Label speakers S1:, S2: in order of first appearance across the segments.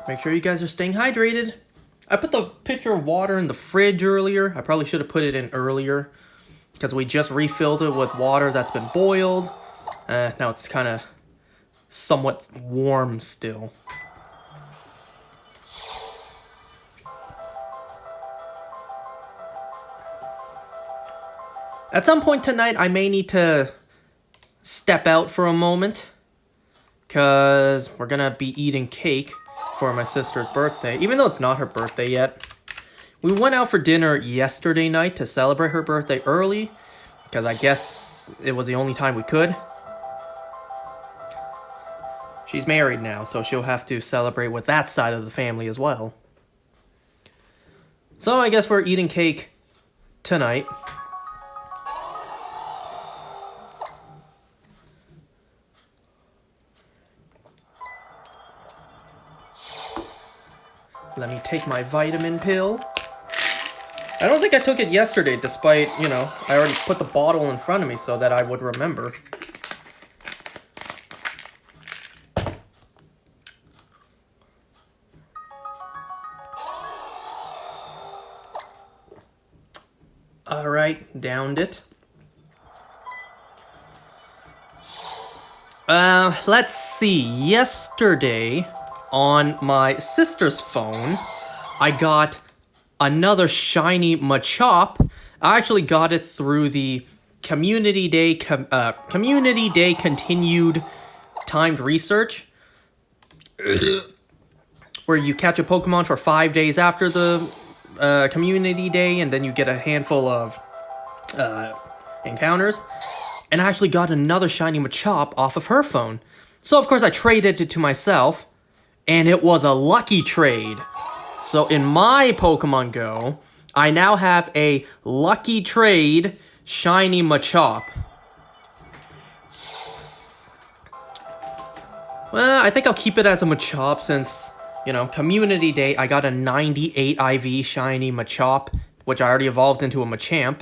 S1: Make sure you guys are staying hydrated. I put the pitcher of water in the fridge earlier. I probably should have put it in earlier because we just refilled it with water that's been boiled. Now it's kind of somewhat warm still. At some point tonight, I may need to step out for a moment because we're going to be eating cake for my sister's birthday, even though it's not her birthday yet. We went out for dinner yesterday night to celebrate her birthday early, because I guess it was the only time we could. She's married now, so she'll have to celebrate with that side of the family as well. So I guess we're eating cake tonight. Let me take my vitamin pill. I don't think I took it yesterday, despite, you know, I already put the bottle in front of me so that I would remember. Alright, downed it. Let's see. Yesterday, on my sister's phone, I got another shiny Machop. I actually got it through the Community Day continued timed research, where you catch a Pokemon for 5 days after the Community Day, and then you get a handful of encounters. And I actually got another shiny Machop off of her phone. So of course I traded it to myself, and it was a lucky trade. So in my Pokemon Go, I now have a lucky trade shiny Machop. Well, I think I'll keep it as a Machop since, you know, Community Day, I got a 98 IV shiny Machop, which I already evolved into a Machamp.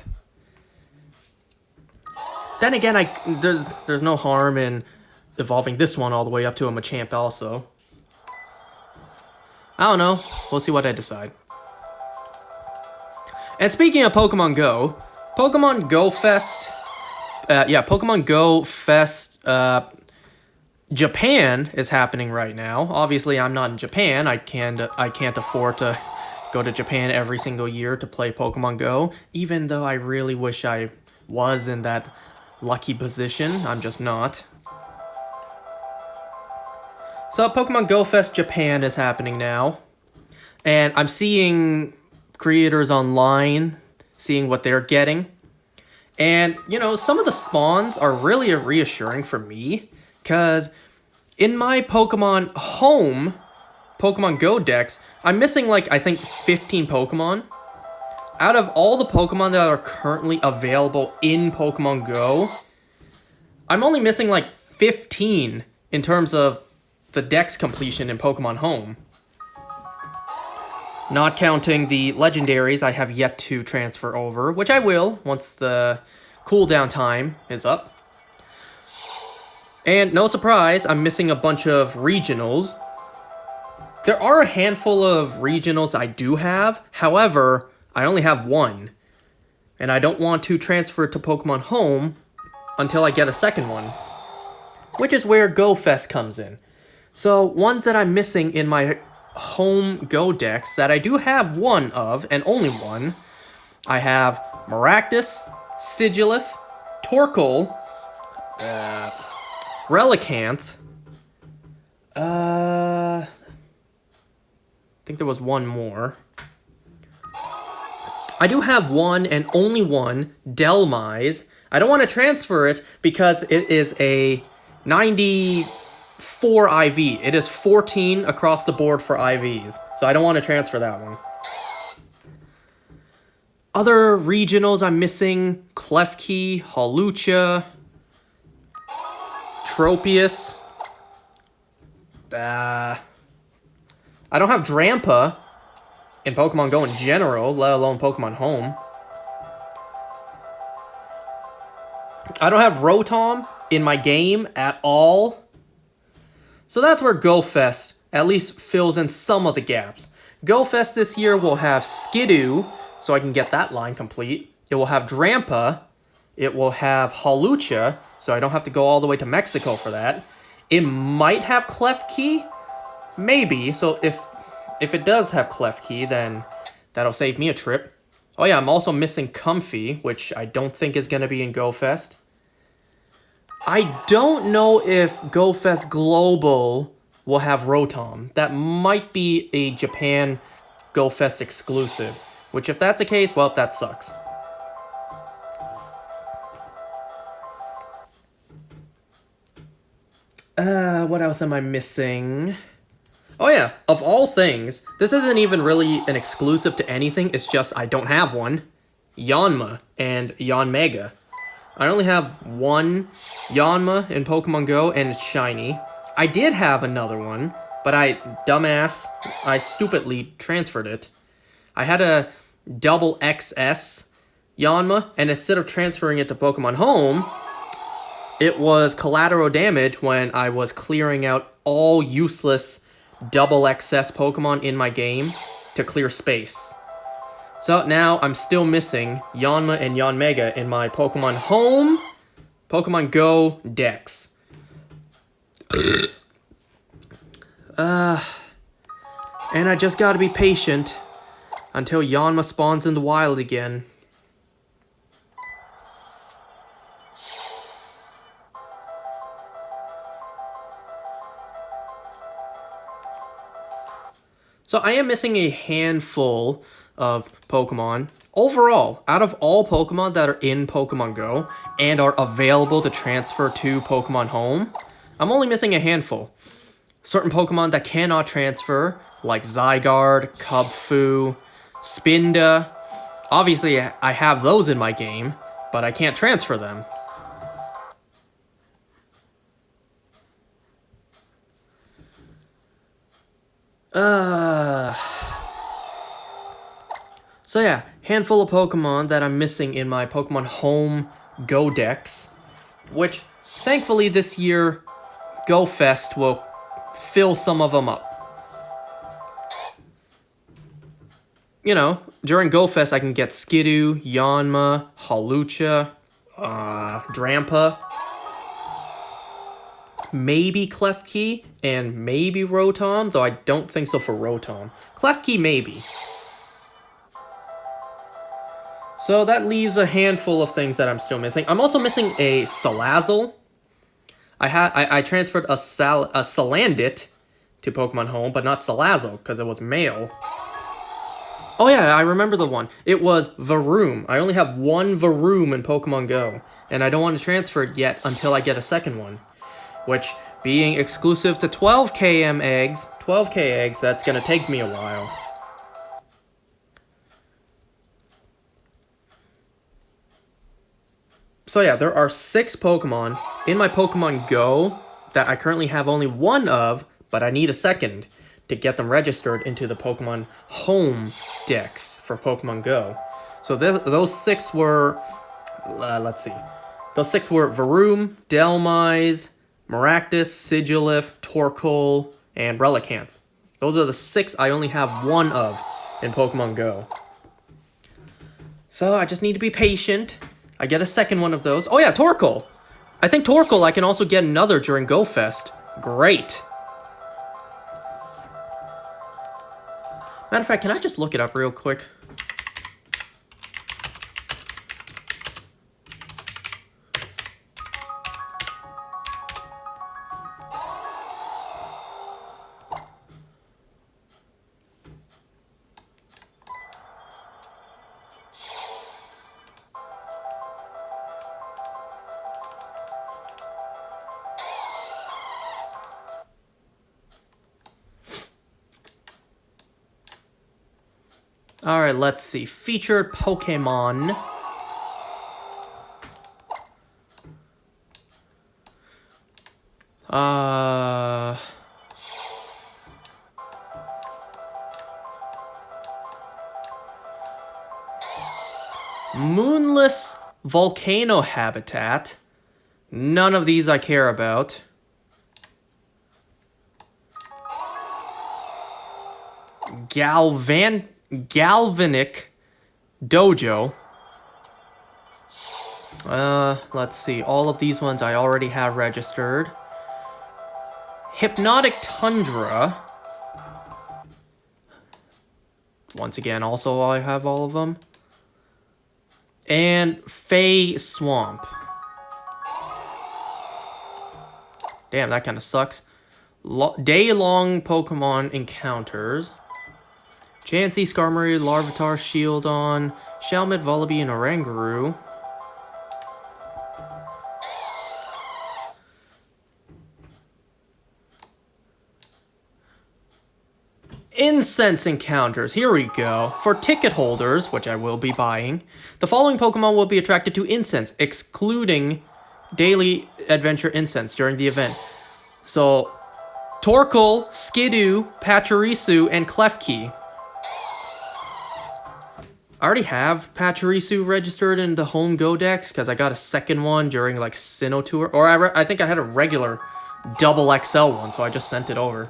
S1: Then again, there's no harm in evolving this one all the way up to a Machamp also. I don't know. We'll see what I decide. And speaking of Pokemon Go, Pokemon Go Fest... Pokemon Go Fest... Japan is happening right now. Obviously, I'm not in Japan. I can't afford to go to Japan every single year to play Pokemon Go, even though I really wish I was in that lucky position. I'm just not. So Pokemon Go Fest Japan is happening now, and I'm seeing creators online, seeing what they're getting, and, you know, some of the spawns are really reassuring for me, because in my Pokemon Home Pokemon Go Dex, I'm missing, like, I think 15 Pokemon. Out of all the Pokemon that are currently available in Pokemon Go, I'm only missing, like, 15 in terms of the Dex completion in Pokemon Home. Not counting the legendaries I have yet to transfer over, which I will once the cooldown time is up. And no surprise, I'm missing a bunch of regionals. There are a handful of regionals I do have, however, I only have one. And I don't want to transfer it to Pokemon Home until I get a second one, which is where Go Fest comes in. So, ones that I'm missing in my Home Go Dex that I do have one of, and only one, I have Maractus, Sigilif, Torkoal, Relicanth, I think there was one more. I do have one and only one, Delmise. I don't want to transfer it because it is a 95 4 IV. It is 14 across the board for IVs. So I don't want to transfer that one. Other regionals I'm missing: Klefki, Hawlucha, Tropius. I don't have Drampa in Pokemon Go in general, let alone Pokemon Home. I don't have Rotom in my game at all. So that's where GoFest at least fills in some of the gaps. GoFest this year will have Skidoo, so I can get that line complete. It will have Drampa. It will have Hawlucha, so I don't have to go all the way to Mexico for that. It might have Klefki, maybe. So if it does have Klefki, then that'll save me a trip. Oh yeah, I'm also missing Comfy, which I don't think is going to be in GoFest. I don't know if GoFest Global will have Rotom. That might be a Japan GoFest exclusive, which if that's the case, well, that sucks. What else am I missing? Oh yeah, of all things, this isn't even really an exclusive to anything, it's just I don't have one. Yanma and Yanmega. I only have one Yanma in Pokemon Go, and it's shiny. I did have another one, but I stupidly transferred it. I had a double XS Yanma, and instead of transferring it to Pokemon Home, it was collateral damage when I was clearing out all useless double XS Pokemon in my game to clear space. So now I'm still missing Yanma and Yanmega in my Pokemon Home, Pokemon Go decks. And I just gotta be patient until Yanma spawns in the wild again. So I am missing a handful of Pokemon. Overall, out of all Pokemon that are in Pokemon Go and are available to transfer to Pokemon Home, I'm only missing a handful. Certain Pokemon that cannot transfer, like Zygarde, Kubfu, Spinda. Obviously, I have those in my game, but I can't transfer them. So yeah, handful of Pokemon that I'm missing in my Pokemon Home Go decks, which thankfully this year GoFest will fill some of them up. You know, during GoFest I can get Skidoo, Yanma, Hawlucha, Drampa, maybe Klefki, and maybe Rotom, though I don't think so for Rotom. Klefki maybe. So that leaves a handful of things that I'm still missing. I'm also missing a Salazzle. I transferred a Salandit to Pokemon Home, but not Salazzle, because it was male. Oh yeah, I remember the one. It was Varoom. I only have one Varoom in Pokemon Go, and I don't want to transfer it yet until I get a second one. Which, being exclusive to 12k eggs, that's going to take me a while. So yeah, there are 6 Pokemon in my Pokemon Go that I currently have only one of, but I need a second to get them registered into the Pokemon Home decks for Pokemon Go. So those 6 were, let's see. Those 6 were Varoom, Delmise, Maractus, Sigilif, Torkoal, and Relicanth. Those are the 6 I only have one of in Pokemon Go. So I just need to be patient. I get a second one of those. Oh yeah, Torkoal. I think Torkoal I can also get another during GoFest. Great. Matter of fact, can I just look it up real quick? Alright, let's see. Featured Pokémon. Moonless Volcano Habitat. None of these I care about. Galvanic Dojo. Let's see. All of these ones I already have registered. Hypnotic Tundra. Once again, also I have all of them. And Fey Swamp. Damn, that kind of sucks. Day-long Pokemon encounters. Chansey, Skarmory, Larvitar, Shieldon, Shelmet, Vullaby, and Oranguru. Incense encounters. Here we go. For ticket holders, which I will be buying, the following Pokemon will be attracted to incense, excluding daily adventure incense during the event. So, Torkoal, Skidoo, Pachirisu, and Klefki. I already have Pachirisu registered in the home Go Dex because I got a second one during like Sinnoh Tour. Or I think I had a regular double XL one, so I just sent it over.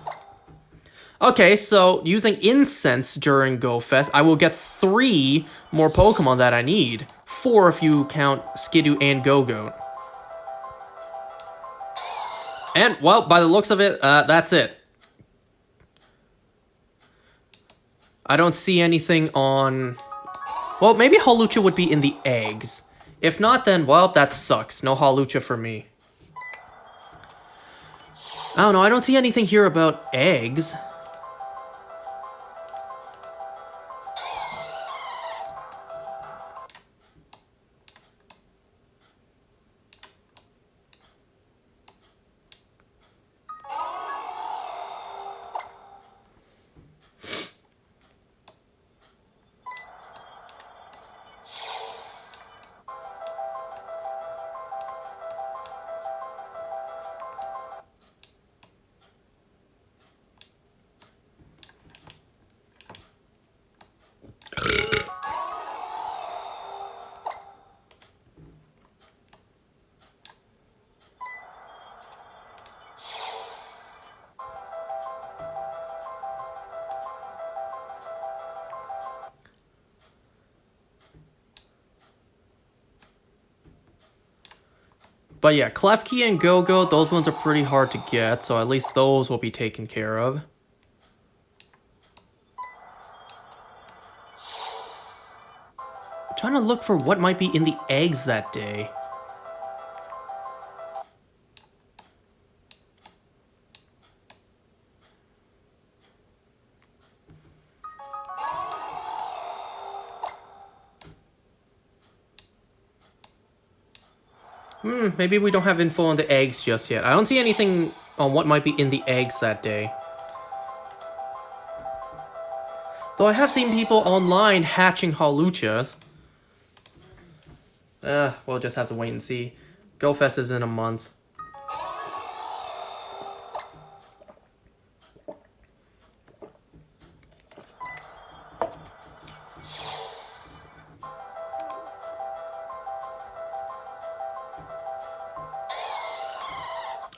S1: Okay, so using Incense during Go Fest, I will get 3 more Pokemon that I need. 4 if you count Skidoo and Go-Goat. And, well, by the looks of it, that's it. I don't see anything on... Well, maybe Hawlucha would be in the eggs. If not, then, well, that sucks. No Hawlucha for me. I don't know, I don't see anything here about eggs. But yeah, Klefki and Go-Go, those ones are pretty hard to get, so at least those will be taken care of. I'm trying to look for what might be in the eggs that day. Maybe we don't have info on the eggs just yet. I don't see anything on what might be in the eggs that day. Though I have seen people online hatching Hawluchas. We'll just have to wait and see. GoFest is in a month.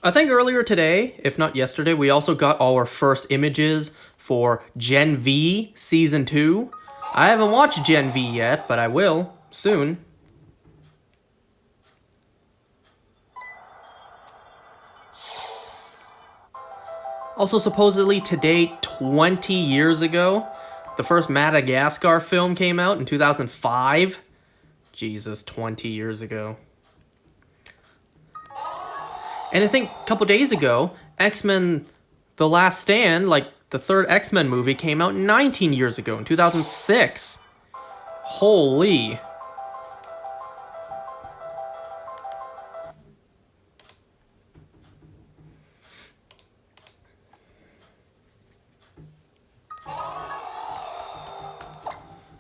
S1: I think earlier today, if not yesterday, we also got our first images for Gen V Season 2. I haven't watched Gen V yet, but I will soon. Also, supposedly today, 20 years ago, the first Madagascar film came out in 2005. Jesus, 20 years ago. And I think a couple days ago, X-Men The Last Stand, like the third X-Men movie, came out 19 years ago, in 2006. Holy.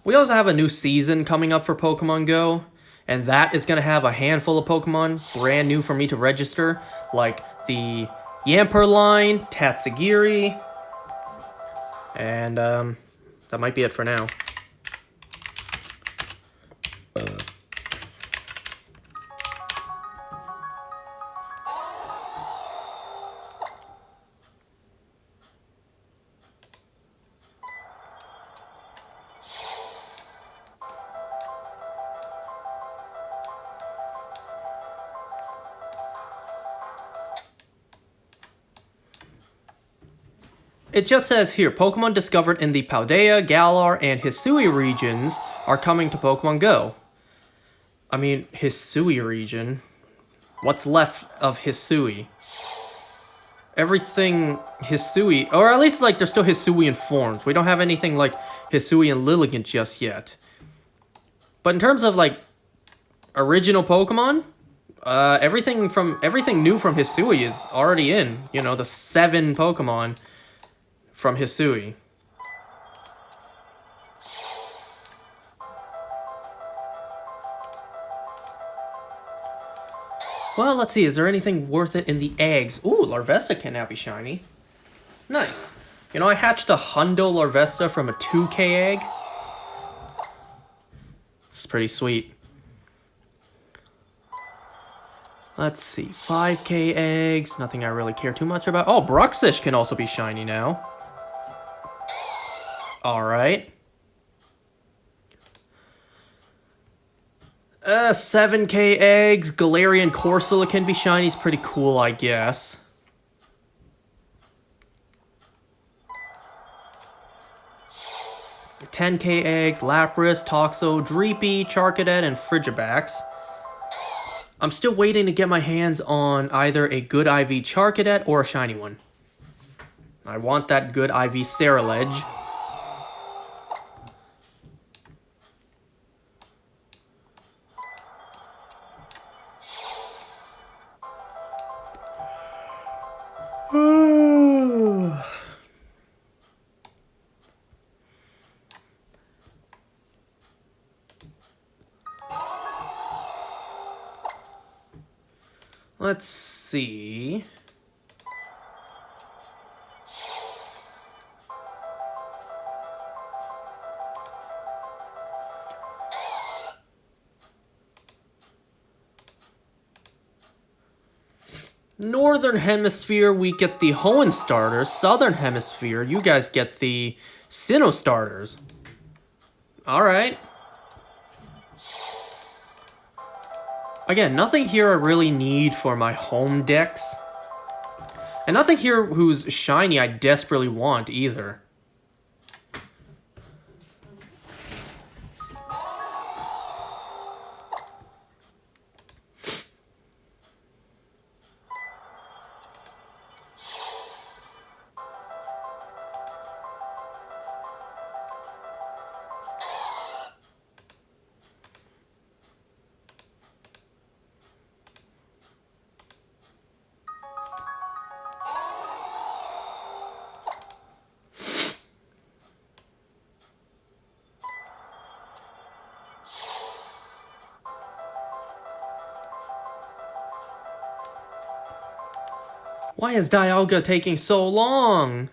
S1: We also have a new season coming up for Pokemon Go, and that is going to have a handful of Pokemon brand new for me to register, like the Yamper line, Tatsugiri, and that might be it for now. It just says here, Pokemon discovered in the Paldea, Galar, and Hisui regions are coming to Pokemon Go. I mean, Hisui region? What's left of Hisui? Everything Hisui, or at least like they're still Hisui informed. We don't have anything like Hisui and Lilligant just yet. But in terms of like original Pokemon, everything new from Hisui is already in. You know, the 7 Pokemon from Hisui. Well, let's see. Is there anything worth it in the eggs? Ooh, Larvesta can now be shiny. Nice. You know, I hatched a Hundo Larvesta from a 2K egg. It's pretty sweet. Let's see. 5K eggs. Nothing I really care too much about. Oh, Bruxish can also be shiny now. Alright. 7K eggs. Galarian Corsola can be shiny. It's pretty cool, I guess. $10K eggs, Lapras, Toxo, Dreepy, Charcadet, and Frigibax. I'm still waiting to get my hands on either a good IV Charcadet or a shiny one. I want that good IV Ceruledge. Let's see. Northern Hemisphere, we get the Hoenn starters. Southern Hemisphere, you guys get the Sinnoh starters. Alright. Again, nothing here I really need for my home decks. And nothing here who's shiny I desperately want either. Why is Dialga taking so long?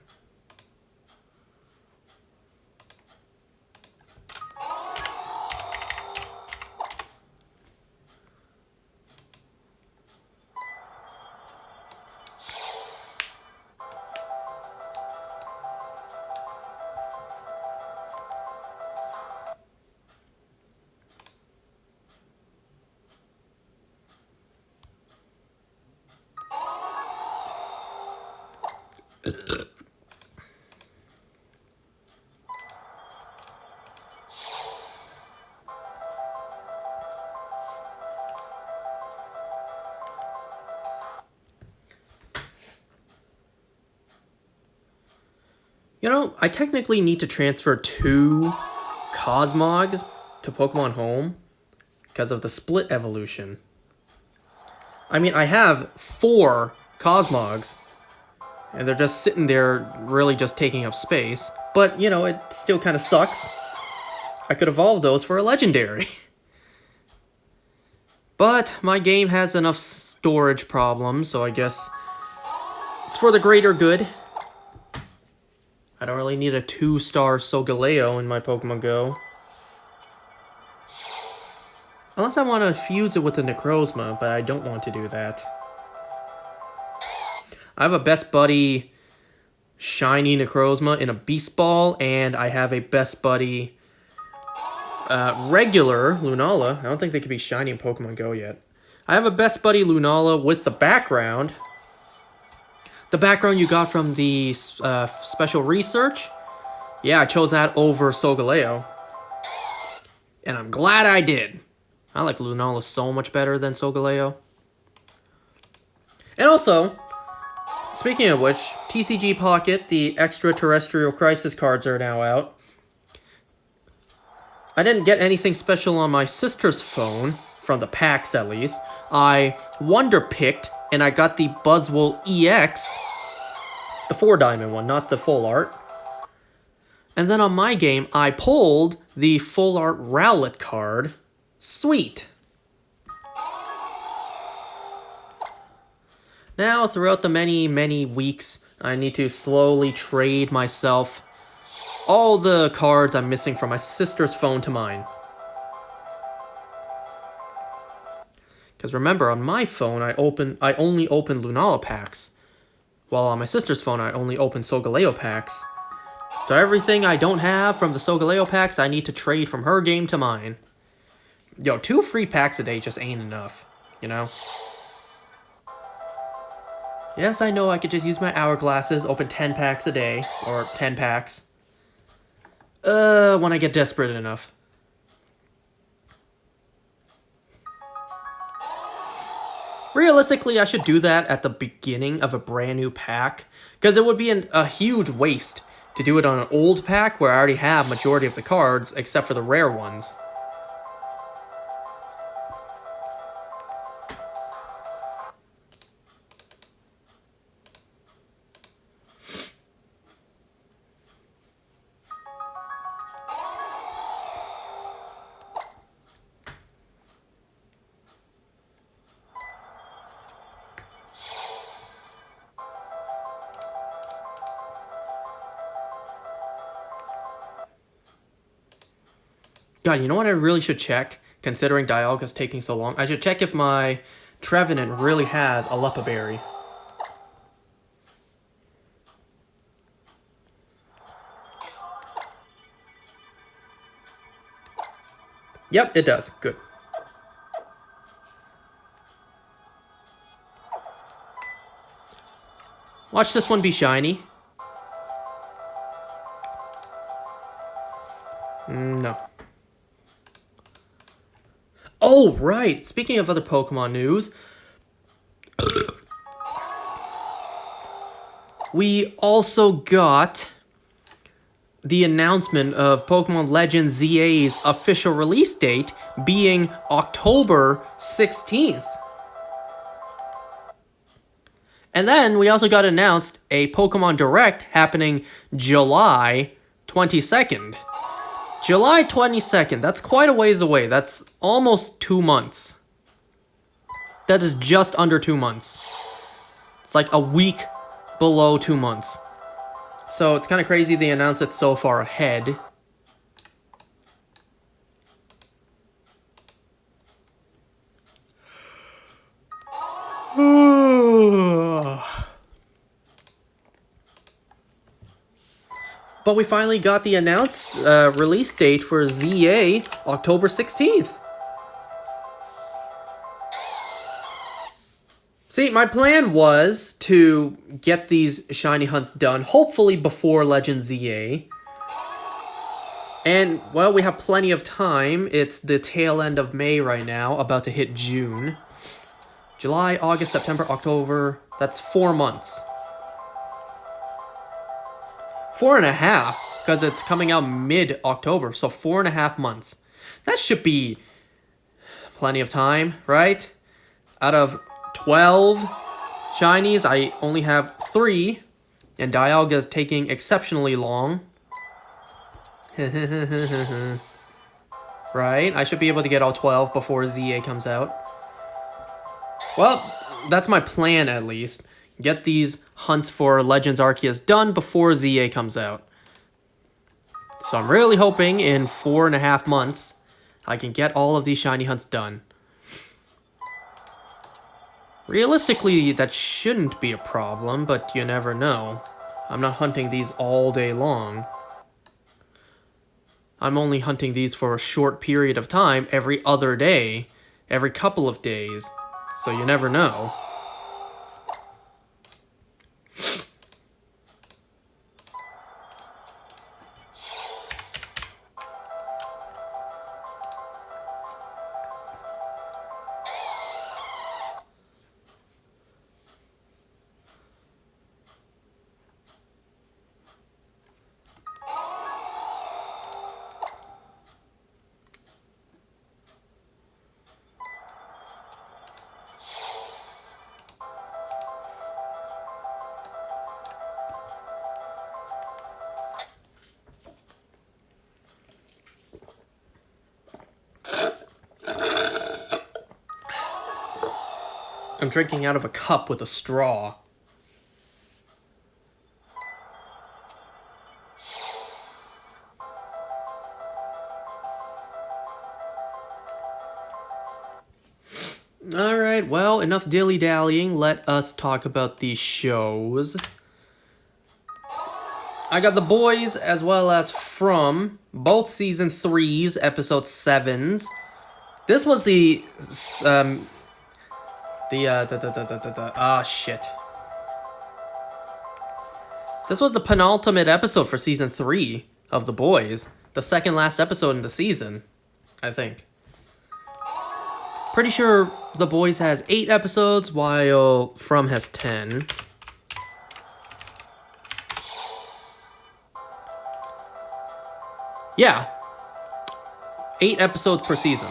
S1: You know, I technically need to transfer 2 Cosmogs to Pokemon Home because of the split evolution. I mean, I have 4 Cosmogs, and they're just sitting there really just taking up space. But, you know, it still kind of sucks. I could evolve those for a legendary. But my game has enough storage problems, so I guess it's for the greater good. I don't really need a 2-star Solgaleo in my Pokemon Go. Unless I want to fuse it with the Necrozma, but I don't want to do that. I have a Best Buddy Shiny Necrozma in a Beast Ball, and I have a Best Buddy regular Lunala. I don't think they could be shiny in Pokemon Go yet. I have a Best Buddy Lunala with the background. The background you got from the special research. Yeah, I chose that over Solgaleo. And I'm glad I did. I like Lunala so much better than Solgaleo. And also, speaking of which, TCG Pocket, the Extraterrestrial Crisis cards are now out. I didn't get anything special on my sister's phone, from the packs at least. I Wonder Picked, and I got the Buzzwole EX, the 4-diamond one, not the full art. And then on my game, I pulled the full art Rowlet card. Sweet. Now, throughout the many, many weeks, I need to slowly trade myself all the cards I'm missing from my sister's phone to mine. Because remember, on my phone, I only open Lunala packs. While on my sister's phone, I only open Solgaleo packs. So everything I don't have from the Solgaleo packs, I need to trade from her game to mine. Yo, 2 free packs a day just ain't enough, you know? Yes, I know I could just use my hourglasses, open 10 packs a day, or 10 packs. When I get desperate enough. Realistically, I should do that at the beginning of a brand new pack, because it would be a huge waste to do it on an old pack where I already have majority of the cards, except for the rare ones. God, you know what I really should check, considering Dialga's taking so long? I should check if my Trevenant really has a Leppa Berry. Yep, it does. Good. Watch this one be shiny. No. Oh, right. Speaking of other Pokemon news, we also got the announcement of Pokemon Legends ZA's official release date being October 16th. And then we also got announced a Pokemon Direct happening July 22nd. July 22nd, that's quite a ways away. That's almost 2 months. That is just under 2 months. It's like a week below 2 months. So it's kind of crazy they announced it so far ahead. But we finally got the announced release date for ZA, October 16th. See, my plan was to get these shiny hunts done, hopefully before Legend ZA. And, well, we have plenty of time. It's the tail end of May right now, about to hit June. July, August, September, October, that's 4 months. 4.5, because it's coming out mid-October, so 4.5 months. That should be plenty of time, right? Out of 12 shinies, I only have 3, and Dialga is taking exceptionally long. right? I should be able to get all 12 before ZA comes out. Well, that's my plan at least. Get these hunts for Legends Arceus done before ZA comes out. So I'm really hoping in 4.5 months I can get all of these shiny hunts done. Realistically, that shouldn't be a problem, but you never know. I'm not hunting these all day long. I'm only hunting these for a short period of time every other day, every couple of days, so you never know. I'm drinking out of a cup with a straw. Alright, well, enough dilly-dallying. Let us talk about these shows. I got The Boys as well as From, both Season 3s, Episode 7s. This was the shit. This was the penultimate episode for Season 3 of The Boys. The second last episode in the season, I think. Pretty sure The Boys has 8 episodes, while From has 10. Yeah. 8 episodes per season.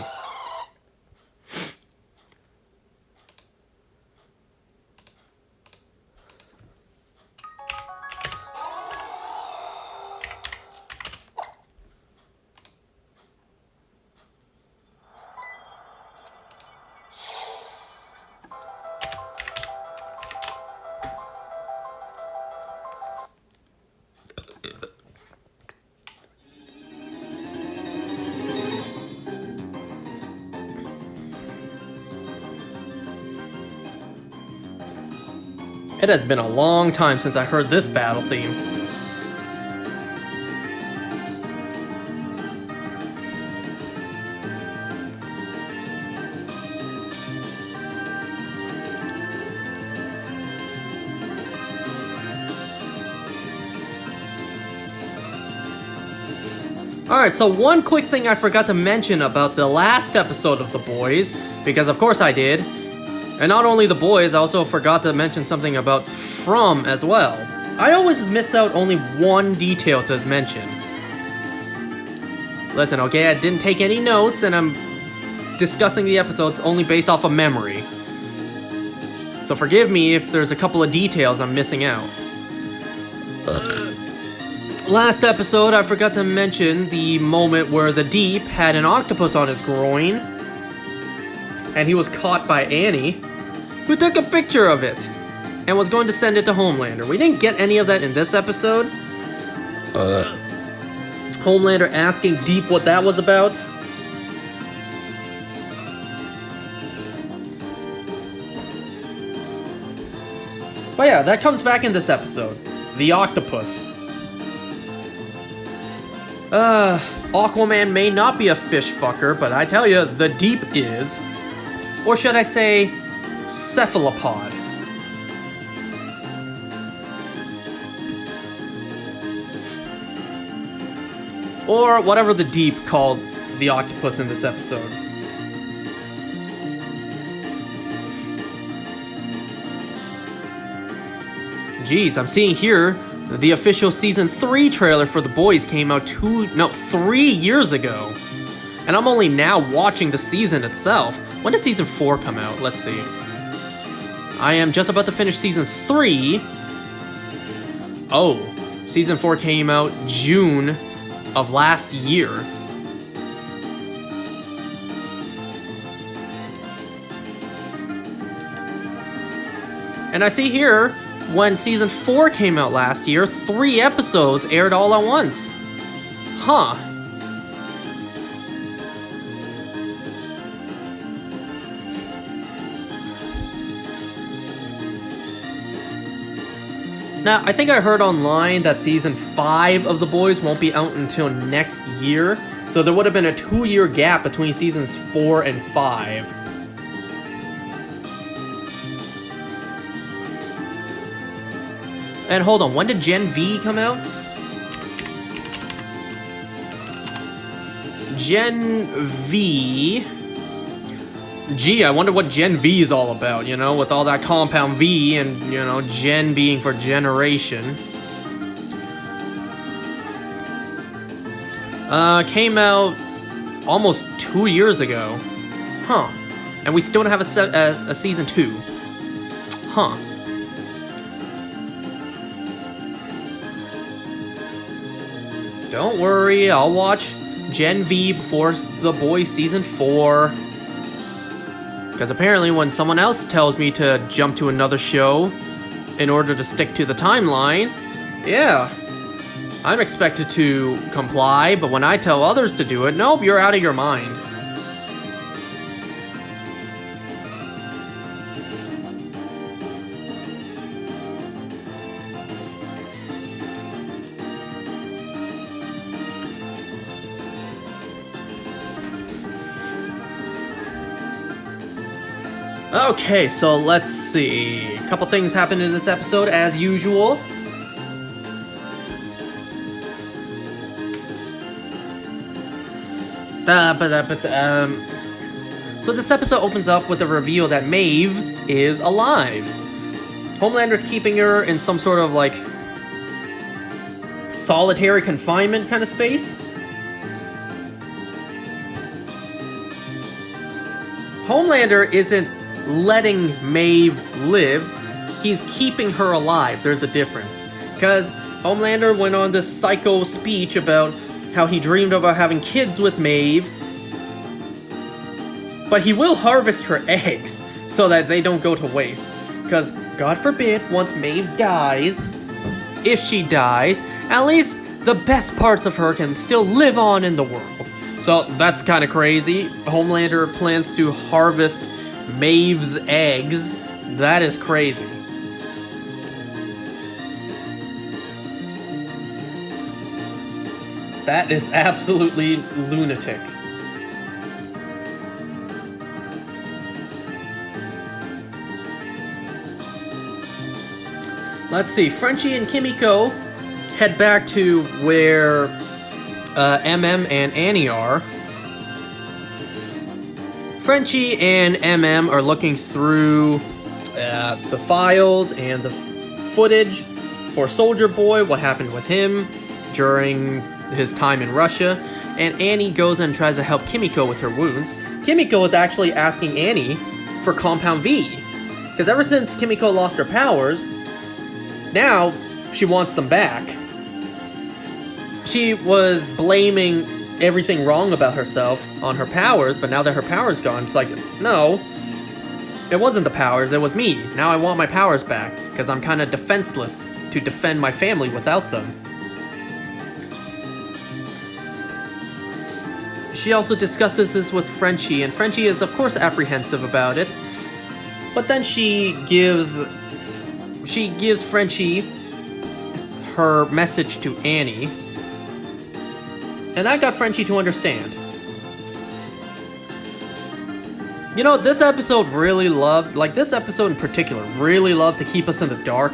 S1: It has been a long time since I heard this battle theme. Alright, so one quick thing I forgot to mention about the last episode of The Boys, because of course I did. And not only The Boys, I also forgot to mention something about From as well. I always miss out only one detail to mention. Listen, okay, I didn't take any notes, and I'm discussing the episodes only based off of memory. So forgive me if there's a couple of details I'm missing out. Last episode, I forgot to mention the moment where the Deep had an octopus on his groin, and he was caught by Annie, who took a picture of it and was going to send it to Homelander. We didn't get any of that in this episode. Homelander asking Deep what that was about. But yeah, that comes back in this episode. The octopus. Aquaman may not be a fish fucker, but I tell you, the Deep is. Or should I say, cephalopod. Or whatever the Deep called the octopus in this episode. Jeez, I'm seeing here the official Season 3 trailer for The Boys came out 3 years ago. And I'm only now watching the season itself. When did Season 4 come out? Let's see. I am just about to finish Season 3. Oh, Season 4 came out June of last year. And I see here, when Season 4 came out last year, 3 episodes aired all at once. Huh. Now, I think I heard online that Season 5 of The Boys won't be out until next year, so there would have been a 2-year gap between Seasons 4 and 5. And hold on, when did Gen V come out? Gen V... Gee, I wonder what Gen V is all about, you know, with all that compound V and, you know, Gen being for generation. Came out almost 2 years ago. Huh. And we still don't have a Season 2. Huh. Don't worry, I'll watch Gen V before The Boys Season 4. Because apparently when someone else tells me to jump to another show in order to stick to the timeline, yeah, I'm expected to comply, but when I tell others to do it, nope, you're out of your mind. Okay, so let's see. A couple things happened in this episode, as usual. So this episode opens up with a reveal that Maeve is alive. Homelander's keeping her in some sort of, like, solitary confinement kind of space. Homelander isn't letting Maeve live, he's keeping her alive. There's a difference. Because Homelander went on this psycho speech about how he dreamed about having kids with Maeve, but he will harvest her eggs so that they don't go to waste. Because, God forbid, once Maeve dies, if she dies, at least the best parts of her can still live on in the world. So that's kind of crazy. Homelander plans to harvest Maeve's eggs. That is crazy. That is absolutely lunatic. Let's see. Frenchie and Kimiko head back to where MM and Annie are. Frenchie and MM are looking through the files and the footage for Soldier Boy, what happened with him during his time in Russia, and Annie goes and tries to help Kimiko with her wounds. Kimiko is actually asking Annie for Compound V, because ever since Kimiko lost her powers, now she wants them back. She was blaming everything wrong about herself on her powers, but now that her powers gone, it's like, no, it wasn't the powers, it was me. Now I want my powers back, because I'm kind of defenseless to defend my family without them. She also discusses this with Frenchie, and Frenchie is of course apprehensive about it, but then she gives Frenchie her message to Annie, and that got Frenchie to understand. You know, this episode this episode in particular really loved to keep us in the dark.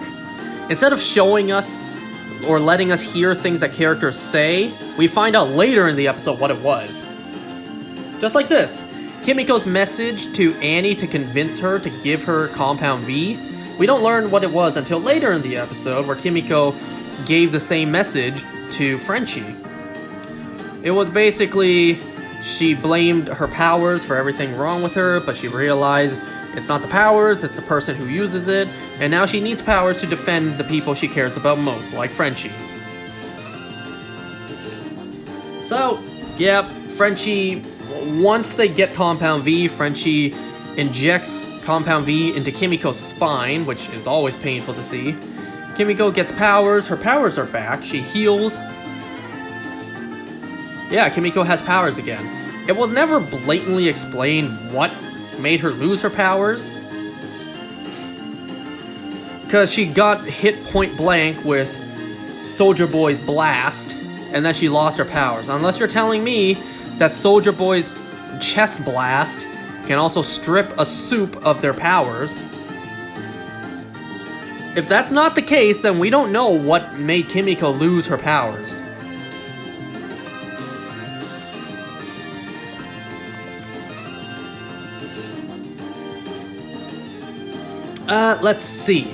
S1: Instead of showing us or letting us hear things that characters say, we find out later in the episode what it was. Just like this. Kimiko's message to Annie to convince her to give her Compound V. We don't learn what it was until later in the episode, where Kimiko gave the same message to Frenchie. It was basically, she blamed her powers for everything wrong with her, but she realized it's not the powers, it's the person who uses it, and now she needs powers to defend the people she cares about most, like Frenchie. So, yep, Frenchie, once they get Compound V, Frenchie injects Compound V into Kimiko's spine, which is always painful to see. Kimiko gets powers. Her powers are back. She heals. Yeah, Kimiko has powers again. It was never blatantly explained what made her lose her powers. Because she got hit point blank with Soldier Boy's blast, and then she lost her powers. Unless you're telling me that Soldier Boy's chest blast can also strip a soup of their powers. If that's not the case, then we don't know what made Kimiko lose her powers. Let's see.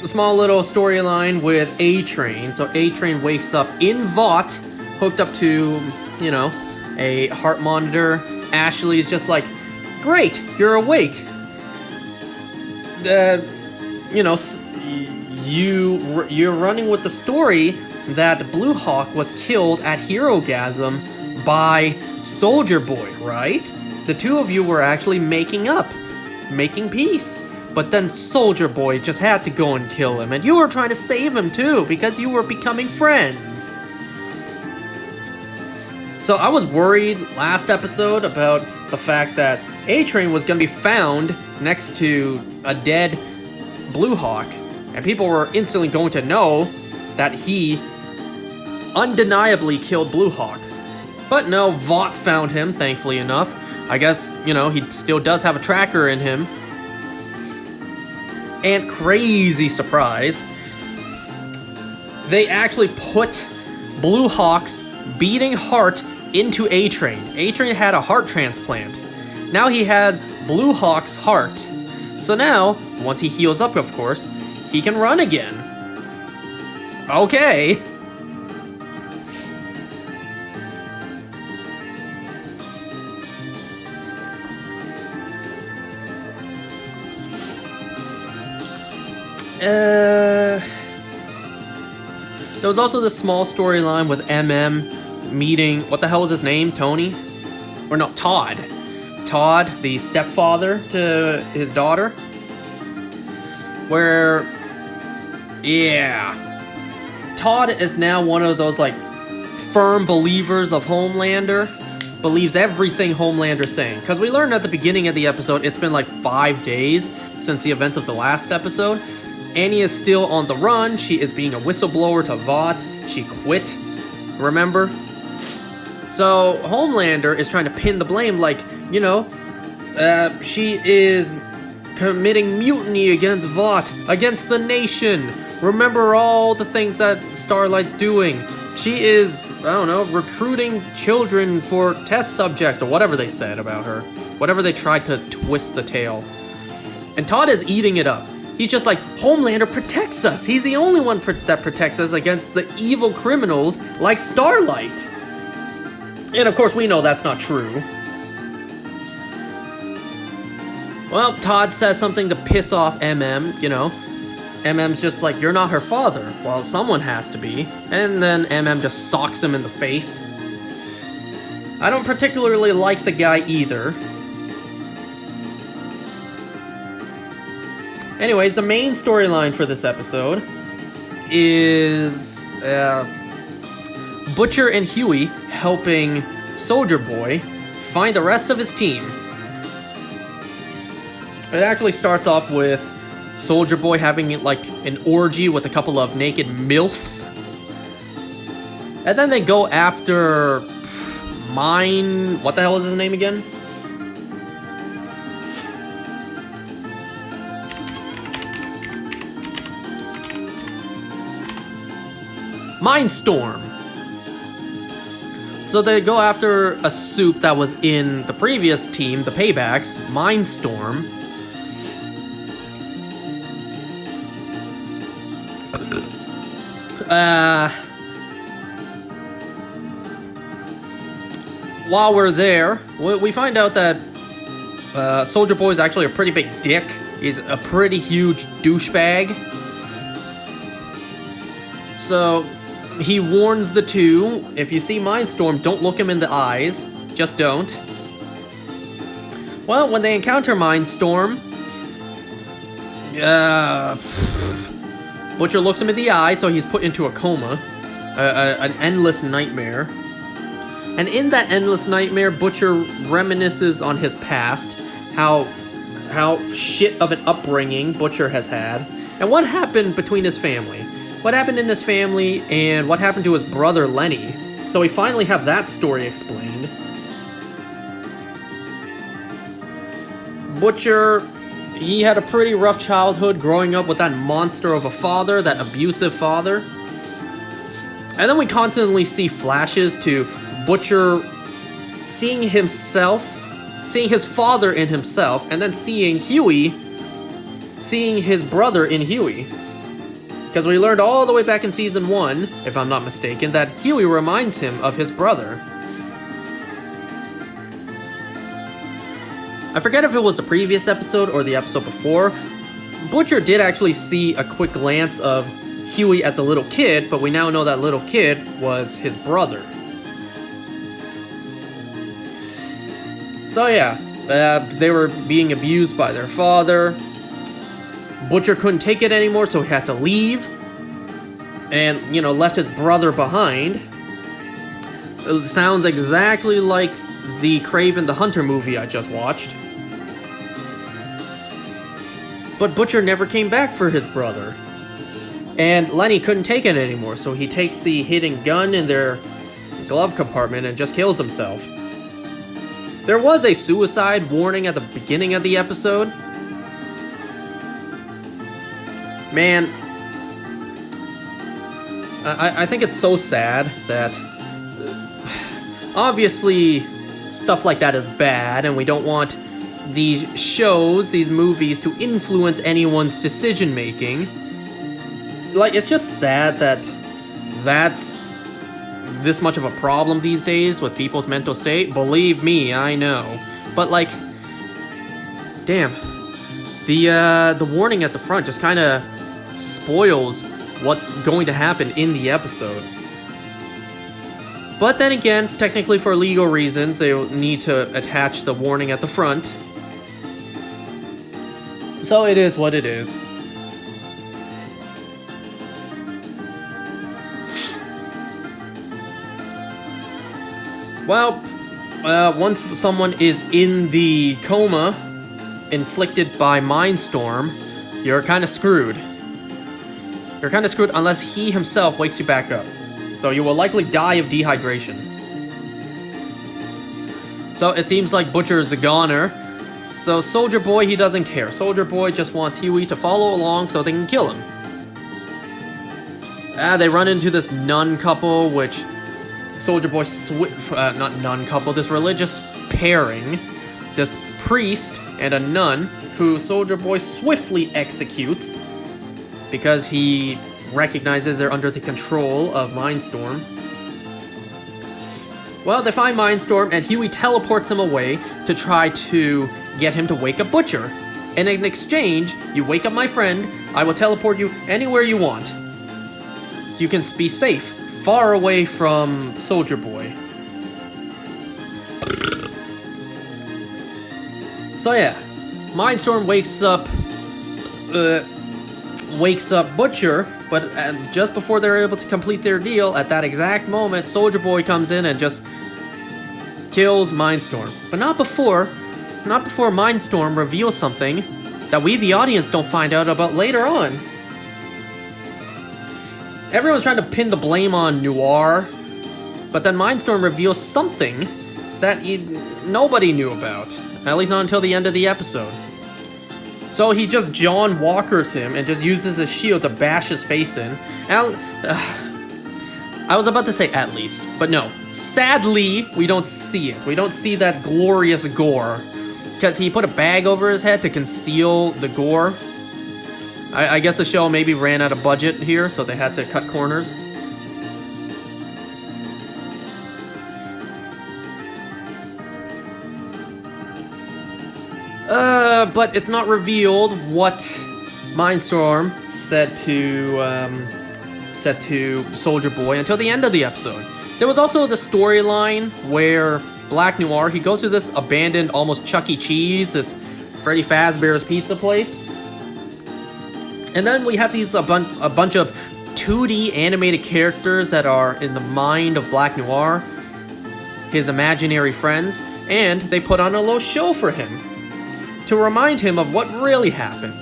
S1: A small little storyline with A-Train. So A-Train wakes up in Vought, hooked up to, you know, a heart monitor. Ashley's just like, great, you're awake. You know, you're running with the story that Blue Hawk was killed at Herogasm by Soldier Boy, right? The two of you were actually making peace. But then Soldier Boy just had to go and kill him, and you were trying to save him too, because you were becoming friends. So I was worried last episode about the fact that A-Train was going to be found next to a dead Blue Hawk, and people were instantly going to know that he undeniably killed Blue Hawk. But no, Vought found him, thankfully enough. I guess, you know, he still does have a tracker in him. And crazy surprise, they actually put Blue Hawk's beating heart into A-Train. A-Train had a heart transplant. Now he has Blue Hawk's heart. So now, once he heals up, of course, he can run again. Okay. There was also this small storyline with MM meeting, what the hell was his name? Tony? Or no, Todd. Todd, the stepfather to his daughter. Where, yeah. Todd is now one of those, like, firm believers of Homelander. Believes everything Homelander's saying. Because we learned at the beginning of the episode, it's been like 5 days since the events of the last episode. Annie is still on the run. She is being a whistleblower to Vought. She quit, remember? So Homelander is trying to pin the blame, like, you know, she is committing mutiny against Vought, against the nation. Remember all the things that Starlight's doing. She is, I don't know, recruiting children for test subjects, or whatever they said about her. Whatever they tried to twist the tale. And Todd is eating it up. He's just like, Homelander protects us. He's the only one that protects us against the evil criminals like Starlight. And of course, we know that's not true. Well, Todd says something to piss off MM, you know. MM's just like, you're not her father. Well, someone has to be. And then MM just socks him in the face. I don't particularly like the guy either. Anyways, the main storyline for this episode is Butcher and Huey helping Soldier Boy find the rest of his team. It actually starts off with Soldier Boy having like an orgy with a couple of naked MILFs. And then they go after what the hell is his name again? Mindstorm. So they go after a soup that was in the previous team, the Paybacks, Mindstorm. While we're there, we find out that Soldier Boy is actually a pretty big dick. He's a pretty huge douchebag. So he warns the two, if you see Mindstorm, don't look him in the eyes. Just don't. Well, when they encounter Mindstorm, Butcher looks him in the eye, so he's put into a coma. An endless nightmare. And in that endless nightmare, Butcher reminisces on his past, how shit of an upbringing Butcher has had, and what happened between his family. What happened in his family, and what happened to his brother Lenny. So we finally have that story explained. Butcher, he had a pretty rough childhood growing up with that monster of a father, that abusive father. And then we constantly see flashes to Butcher seeing himself, seeing his father in himself, and then seeing Huey, seeing his brother in Huey. Because we learned all the way back in Season 1, if I'm not mistaken, that Huey reminds him of his brother. I forget if it was the previous episode or the episode before. Butcher did actually see a quick glance of Huey as a little kid, but we now know that little kid was his brother. So yeah, they were being abused by their father. Butcher couldn't take it anymore, so he had to leave. And, left his brother behind. It sounds exactly like the Kraven the Hunter movie I just watched. But Butcher never came back for his brother. And Lenny couldn't take it anymore, so he takes the hidden gun in their glove compartment and just kills himself. There was a suicide warning at the beginning of the episode. Man, I think it's so sad that obviously stuff like that is bad, and we don't want these shows, these movies, to influence anyone's decision making. Like, it's just sad that that's this much of a problem these days with people's mental state. Believe me, I know. But like, damn, the warning at the front just kind of spoils what's going to happen in the episode. But then again, technically for legal reasons, they need to attach the warning at the front. So it is what it is. Well, once someone is in the coma, inflicted by Mindstorm, you're kind of screwed. You're kind of screwed unless he himself wakes you back up. So you will likely die of dehydration. So it seems like Butcher's a goner. So Soldier Boy, he doesn't care. Soldier Boy just wants Huey to follow along so they can kill him. They run into this nun couple, which Soldier Boy not nun couple, this religious pairing, this priest and a nun, who Soldier Boy swiftly executes because he recognizes they're under the control of Mindstorm. Well, they find Mindstorm, and Huey teleports him away to try to get him to wake up Butcher. And in exchange, you wake up my friend, I will teleport you anywhere you want. You can be safe, far away from Soldier Boy. So yeah, Mindstorm wakes up Butcher, but just before they're able to complete their deal, at that exact moment, Soldier Boy comes in and just kills Mindstorm. But not before Mindstorm reveals something that we, the audience, don't find out about later on. Everyone's trying to pin the blame on Noir, but then Mindstorm reveals something that nobody knew about, at least not until the end of the episode. So he just John Walkers him and just uses his shield to bash his face in. I was about to say at least, but no. Sadly, we don't see it. We don't see that glorious gore. Because he put a bag over his head to conceal the gore. I guess the show maybe ran out of budget here, so they had to cut corners. But it's not revealed what Mindstorm said to Soldier Boy until the end of the episode. There was also the storyline where Black Noir. He goes to this abandoned, almost Chuck E. Cheese, this Freddy Fazbear's Pizza place. And then we have these a bunch of 2D animated characters that are in the mind of Black Noir, his imaginary friends, and they put on a little show for him to remind him of what really happened.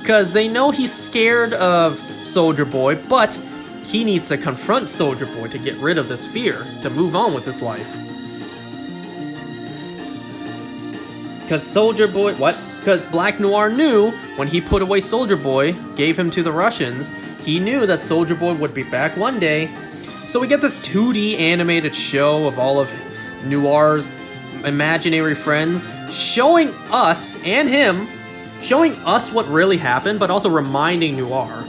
S1: Because they know he's scared of Soldier Boy, but he needs to confront Soldier Boy to get rid of this fear, to move on with his life. Because Soldier Boy, Because Black Noir knew when he put away Soldier Boy, gave him to the Russians, he knew that Soldier Boy would be back one day. So we get this 2D animated show of all of Noir's imaginary friends, showing us and him, showing us what really happened, but also reminding Noir.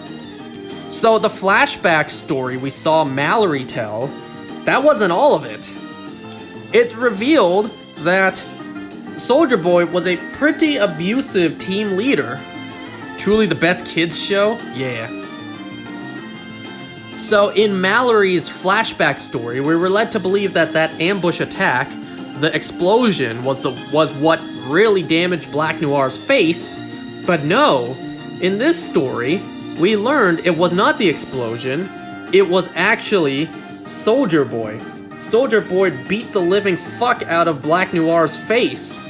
S1: So the flashback story we saw Mallory tell, that wasn't all of it. It's revealed that Soldier Boy was a pretty abusive team leader. Truly the best kids show? Yeah. So in Mallory's flashback story, we were led to believe that that ambush attack, the explosion, was what really damaged Black Noir's face. But no, in this story, we learned it was not the explosion, it was actually Soldier Boy. Soldier Boy beat the living fuck out of Black Noir's face.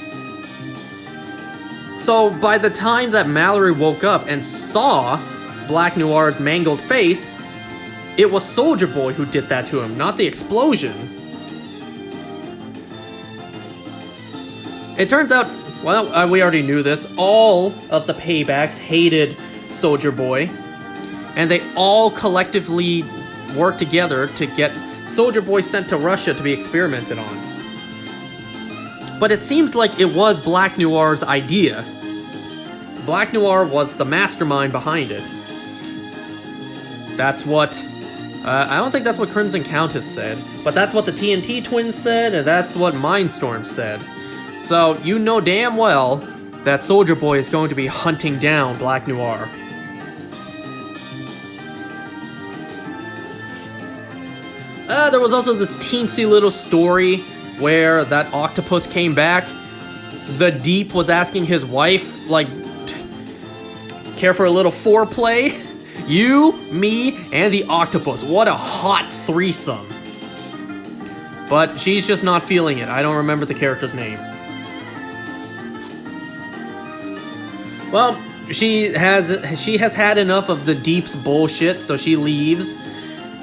S1: So by the time that Mallory woke up and saw Black Noir's mangled face, it was Soldier Boy who did that to him, not the explosion. It turns out, well, we already knew this, all of the paybacks hated Soldier Boy, and they all collectively worked together to get Soldier Boy sent to Russia to be experimented on. But it seems like it was Black Noir's idea. Black Noir was the mastermind behind it. That's what... I don't think that's what Crimson Countess said, but that's what the TNT twins said, and that's what Mindstorm said. So, you know damn well that Soldier Boy is going to be hunting down Black Noir. There was also this teensy little story where that octopus came back. The Deep was asking his wife, like, care for a little foreplay? You, me, and the octopus. What a hot threesome. But she's just not feeling it. I don't remember the character's name. Well, she has had enough of the Deep's bullshit, so she leaves.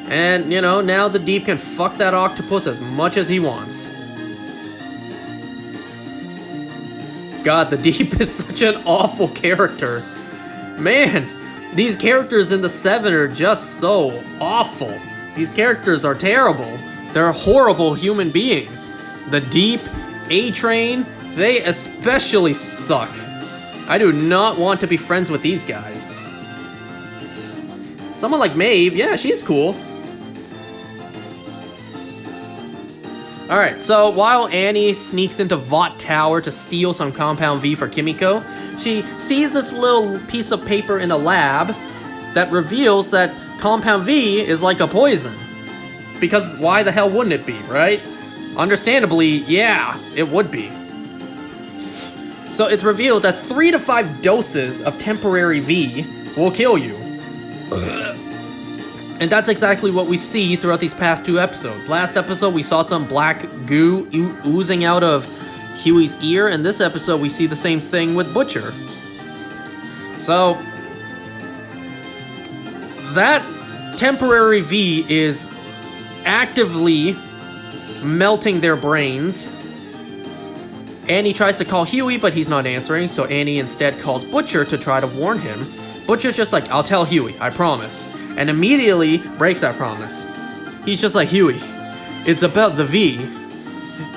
S1: And, you know, now the Deep can fuck that octopus as much as he wants. God, the Deep is such an awful character. Man, these characters in the 7 are just so awful. These characters are terrible. They're horrible human beings. The Deep, A-Train, they especially suck. I do not want to be friends with these guys. Someone like Maeve, yeah, she's cool. Alright, so while Annie sneaks into Vought Tower to steal some Compound V for Kimiko, she sees this little piece of paper in a lab that reveals that Compound V is like a poison. Because why the hell wouldn't it be, right? Understandably, yeah, it would be. So it's revealed that 3 to 5 doses of temporary V will kill you. And that's exactly what we see throughout these past 2 episodes. Last episode, we saw some black goo oozing out of Huey's ear, and this episode, we see the same thing with Butcher. So, that temporary V is actively melting their brains. Annie tries to call Huey, but he's not answering, so Annie instead calls Butcher to try to warn him. Butcher's just like, I'll tell Huey, I promise. And immediately breaks that promise. He's just like, Huey, it's about the V.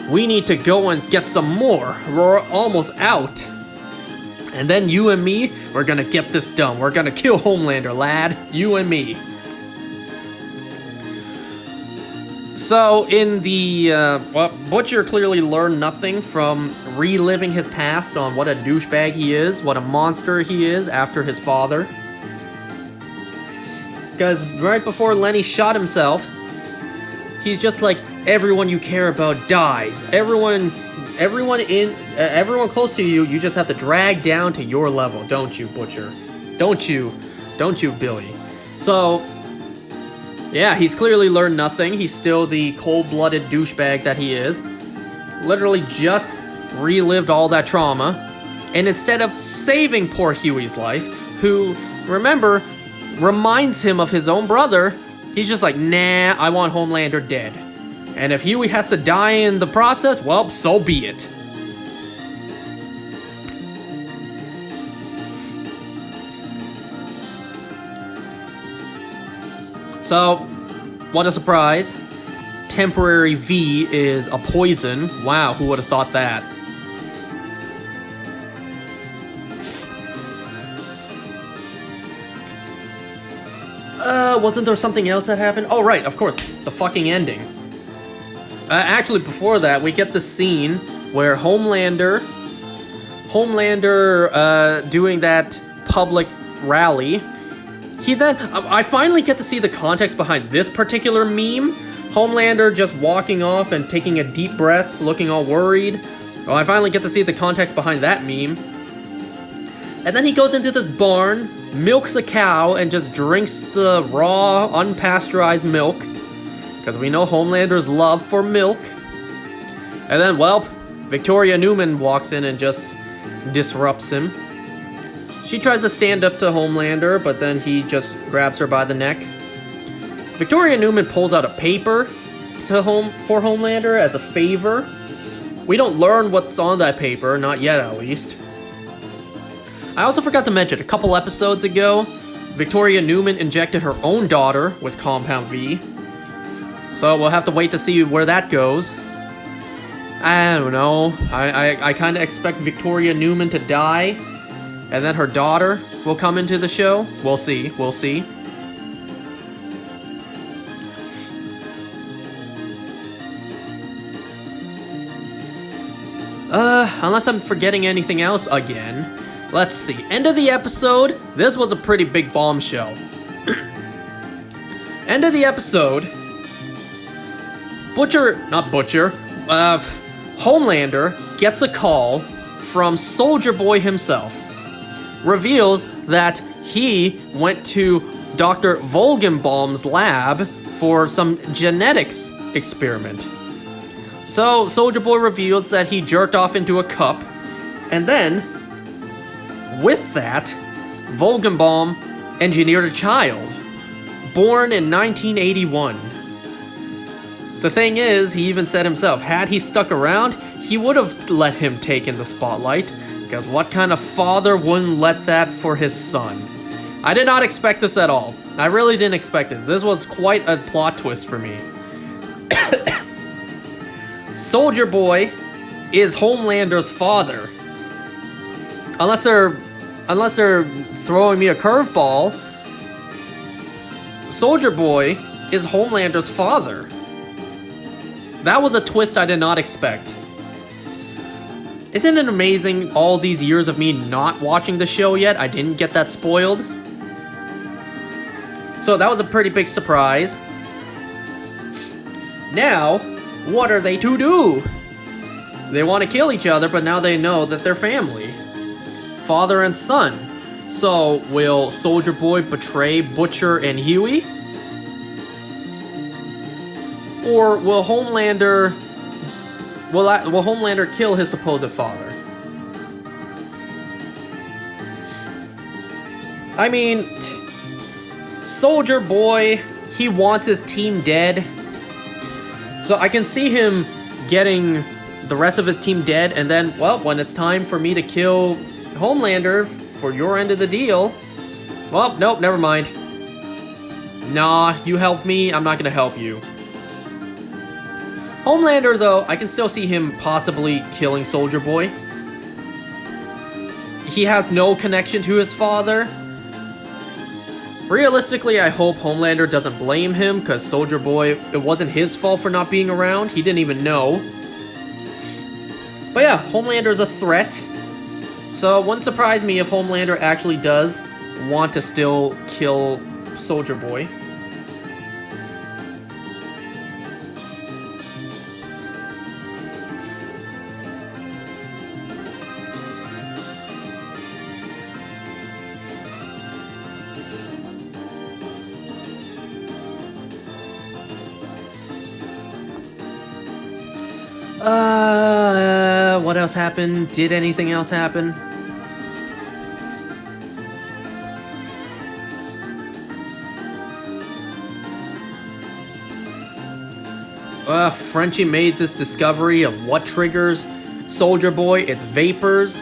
S1: We need to go and get some more. We're almost out. And then you and me, we're gonna get this done. We're gonna kill Homelander, lad. You and me. So, in the, Butcher clearly learned nothing from reliving his past on what a douchebag he is, what a monster he is after his father. Because right before Lenny shot himself, he's just like, everyone you care about dies. Everyone close to you, you just have to drag down to your level, don't you, Butcher? Don't you, Billy? So, yeah, he's clearly learned nothing. He's still the cold-blooded douchebag that he is. Literally just relived all that trauma. And instead of saving poor Huey's life, who, remember, reminds him of his own brother, he's just like, nah, I want Homelander dead. And if Huey has to die in the process, well, so be it. So, what a surprise. Temporary V is a poison. Wow, who would have thought that? Wasn't there something else that happened? Oh, right, of course, the fucking ending. Actually, before that, we get the scene where Homelander doing that public rally. I finally get to see the context behind this particular meme. Homelander just walking off and taking a deep breath, looking all worried. Well, I finally get to see the context behind that meme. And then he goes into this barn, milks a cow, and just drinks the raw, unpasteurized milk. Because we know Homelander's love for milk. And then, well, Victoria Newman walks in and just disrupts him. She tries to stand up to Homelander, but then he just grabs her by the neck. Victoria Newman pulls out a paper for Homelander as a favor. We don't learn what's on that paper, not yet at least. I also forgot to mention, a couple episodes ago, Victoria Newman injected her own daughter with Compound V. So we'll have to wait to see where that goes. I don't know. I kind of expect Victoria Newman to die, and then her daughter will come into the show. We'll see. We'll see. Unless I'm forgetting anything else again. Let's see. End of the episode. This was a pretty big bombshell. End of the episode. Homelander gets a call from Soldier Boy himself. Reveals that he went to Dr. Volgenbaum's lab for some genetics experiment. So, Soldier Boy reveals that he jerked off into a cup, and then, with that, Volgenbaum engineered a child, born in 1981. The thing is, he even said himself, had he stuck around, he would have let him take in the spotlight, because what kind of father wouldn't let that for his son? I did not expect this at all. I really didn't expect it. This was quite a plot twist for me. Soldier Boy is Homelander's father. Unless they're throwing me a curveball, Soldier Boy is Homelander's father. That was a twist I did not expect. Isn't it amazing all these years of me not watching the show yet, I didn't get that spoiled? So that was a pretty big surprise. Now, what are they to do? They want to kill each other, but now they know that they're family. Father and son. So, will Soldier Boy betray Butcher and Huey? Or will Homelander kill his supposed father? I mean, Soldier Boy, he wants his team dead. So I can see him getting the rest of his team dead, and then, well, when it's time for me to kill Homelander for your end of the deal, well, nope, never mind. Nah, you helped me, I'm not gonna help you. Homelander, though, I can still see him possibly killing Soldier Boy. He has no connection to his father. Realistically, I hope Homelander doesn't blame him, because Soldier Boy, it wasn't his fault for not being around. He didn't even know. But yeah, Homelander's a threat. So it wouldn't surprise me if Homelander actually does want to still kill Soldier Boy. What else happened? Did anything else happen? Frenchie made this discovery of what triggers Soldier Boy. It's vapors.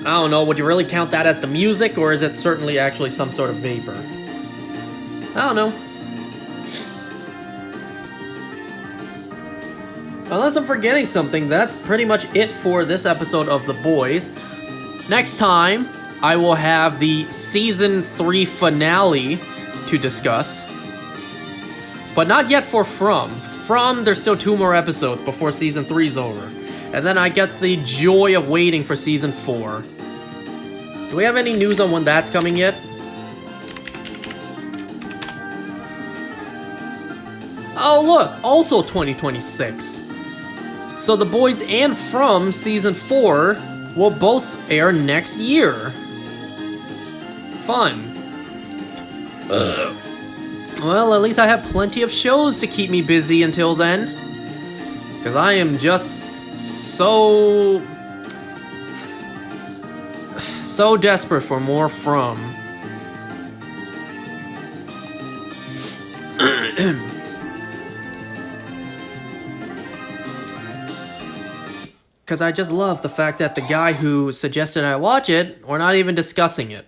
S1: I don't know, would you really count that as the music, or is it certainly actually some sort of vapor? I don't know. Unless I'm forgetting something, that's pretty much it for this episode of The Boys. Next time, I will have the Season 3 finale to discuss. But not yet for From. From, there's still 2 more episodes before Season 3's over. And then I get the joy of waiting for Season 4. Do we have any news on when that's coming yet? Oh look, also 2026. So The Boys and From Season 4 will both air next year. Fun. Well, at least I have plenty of shows to keep me busy until then. Because I am just so desperate for more From. Because I just love the fact that the guy who suggested I watch it, we're not even discussing it.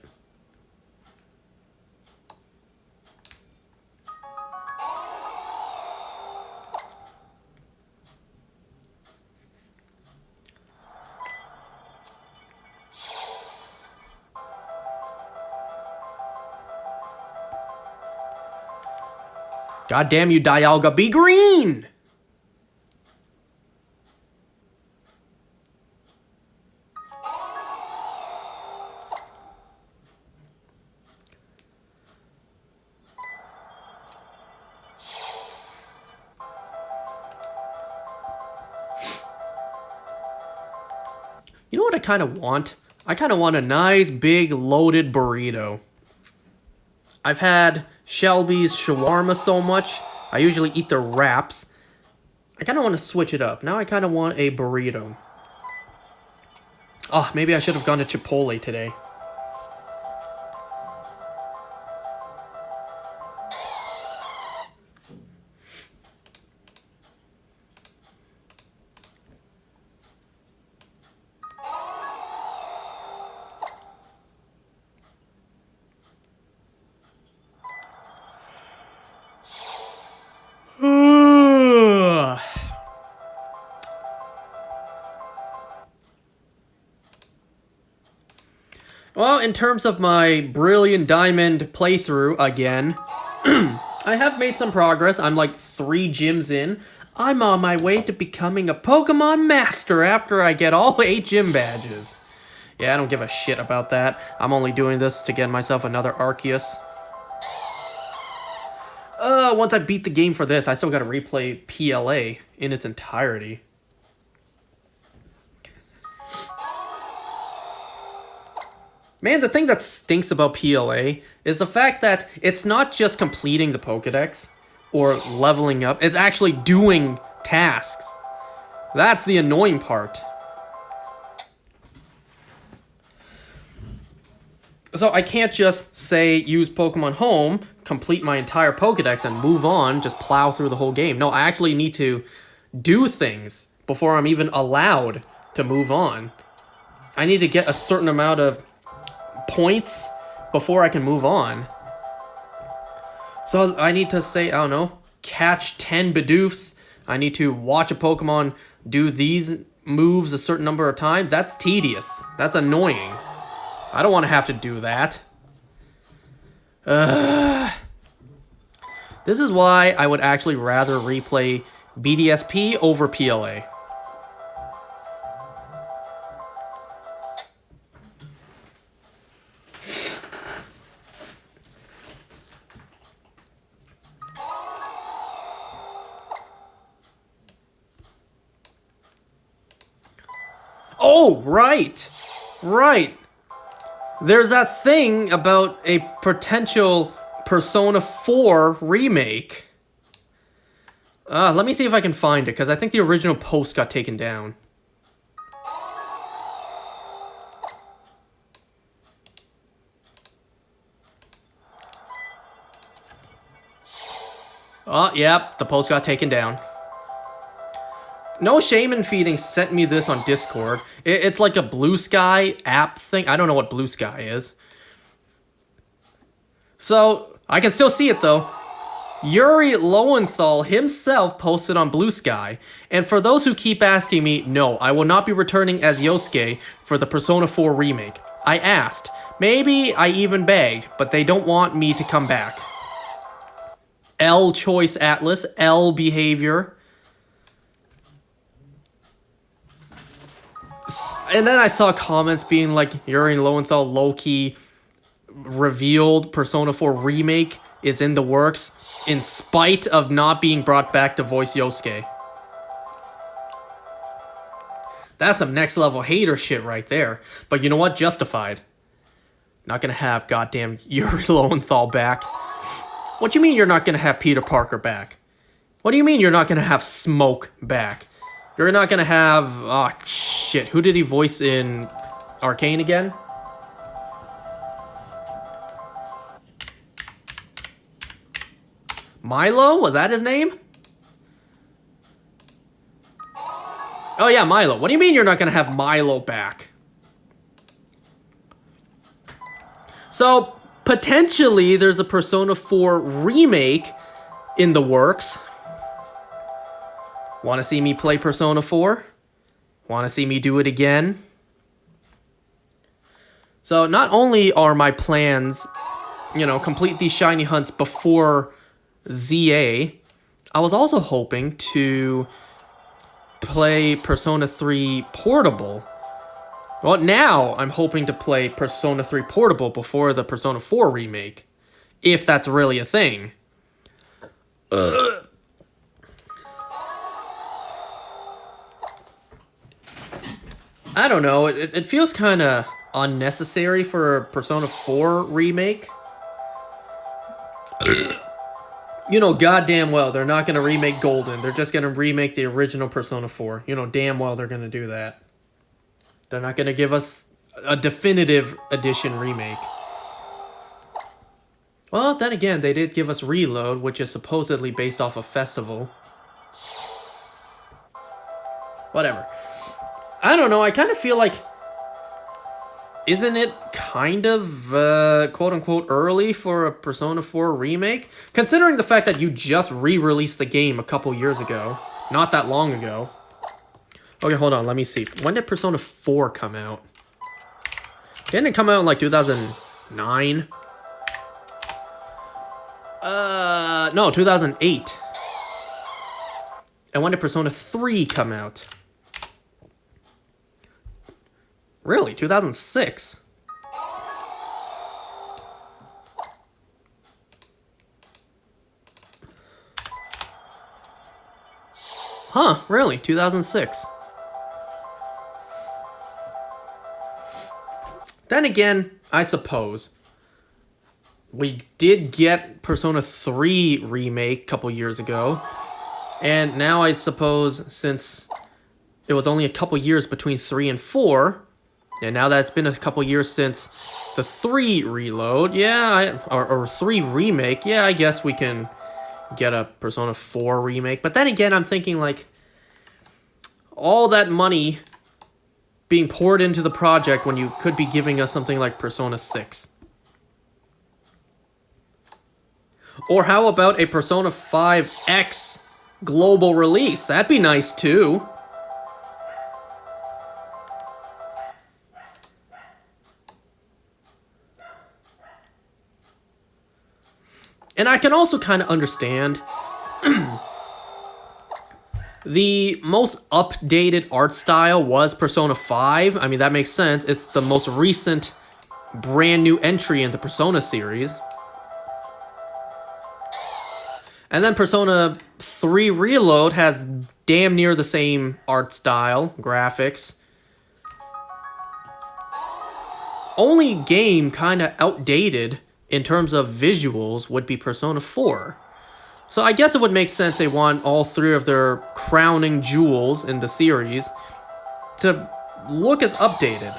S1: God damn you, Dialga, be green! You know what I kind of want? I kind of want a nice, big, loaded burrito. I've had Shelby's shawarma so much, I usually eat the wraps. I kind of want to switch it up. Now I kind of want a burrito. Oh, maybe I should have gone to Chipotle today. Well, in terms of my Brilliant Diamond playthrough again, I have made some progress. I'm like 3 gyms in. I'm on my way to becoming a Pokemon Master after I get all 8 gym badges. Yeah, I don't give a shit about that. I'm only doing this to get myself another Arceus. Once I beat the game for this, I still gotta replay PLA in its entirety. Man, the thing that stinks about PLA is the fact that it's not just completing the Pokédex or leveling up, it's actually doing tasks. That's the annoying part. So I can't just say use Pokemon Home, complete my entire Pokédex and move on, just plow through the whole game. No, I actually need to do things before I'm even allowed to move on. I need to get a certain amount of points before I can move on. So I need to say, I don't know, catch 10 Bidoofs. I need to watch a Pokemon do these moves a certain number of times. That's tedious. That's annoying. I don't want to have to do that. This is why I would actually rather replay BDSP over PLA. Oh, right. Right. There's that thing about a potential Persona 4 remake. Let me see if I can find it, because I think the original post got taken down. Oh, yep, the post got taken down. No Shaman Feeding sent me this on Discord. It's like a Blue Sky app thing. I don't know what Blue Sky is. So, I can still see it though. Yuri Lowenthal himself posted on Blue Sky. And for those who keep asking me, no, I will not be returning as Yosuke for the Persona 4 remake. I asked. Maybe I even begged, but they don't want me to come back. L Choice Atlas, L Behavior. And then I saw comments being like, Yuri Lowenthal low-key revealed Persona 4 remake is in the works in spite of not being brought back to voice Yosuke. That's some next level hater shit right there. But you know what? Justified. Not gonna have goddamn Yuri Lowenthal back. What do you mean you're not gonna have Peter Parker back? What do you mean you're not gonna have Smoke back? You're not gonna have... oh, shit. Who did he voice in Arcane again? Milo? Was that his name? Oh yeah, Milo. What do you mean you're not gonna have Milo back? So, potentially, there's a Persona 4 remake in the works. Want to see me play Persona 4? Want to see me do it again? So, not only are my plans, you know, complete these shiny hunts before ZA, I was also hoping to play Persona 3 Portable. Well, now I'm hoping to play Persona 3 Portable before the Persona 4 remake. If that's really a thing. I don't know, it feels kind of unnecessary for a Persona 4 remake. You know goddamn well they're not going to remake Golden. They're just going to remake the original Persona 4. You know damn well they're going to do that. They're not going to give us a definitive edition remake. Well, then again, they did give us Reload, which is supposedly based off a festival. Whatever. I don't know, I kind of feel like... isn't it kind of, quote-unquote, early for a Persona 4 remake? Considering the fact that you just re-released the game a couple years ago. Not that long ago. Okay, hold on, let me see. When did Persona 4 come out? Didn't it come out in, like, 2009? No, 2008. And when did Persona 3 come out? Really? 2006? Huh, really? 2006. Then again, I suppose we did get Persona 3 remake a couple years ago. And now I suppose since it was only a couple years between 3 and 4... and now that it's been a couple years since the 3 reload, yeah, or 3 remake, yeah, I guess we can get a Persona 4 remake. But then again, I'm thinking, like, all that money being poured into the project when you could be giving us something like Persona 6. Or how about a Persona 5X global release? That'd be nice, too. And I can also kind of understand the most updated art style was Persona 5. I mean, that makes sense. It's the most recent brand new entry in the Persona series. And then Persona 3 Reload has damn near the same art style, graphics. Only game kind of outdated in terms of visuals would be Persona 4. So I guess it would make sense they want all three of their crowning jewels in the series to look as updated.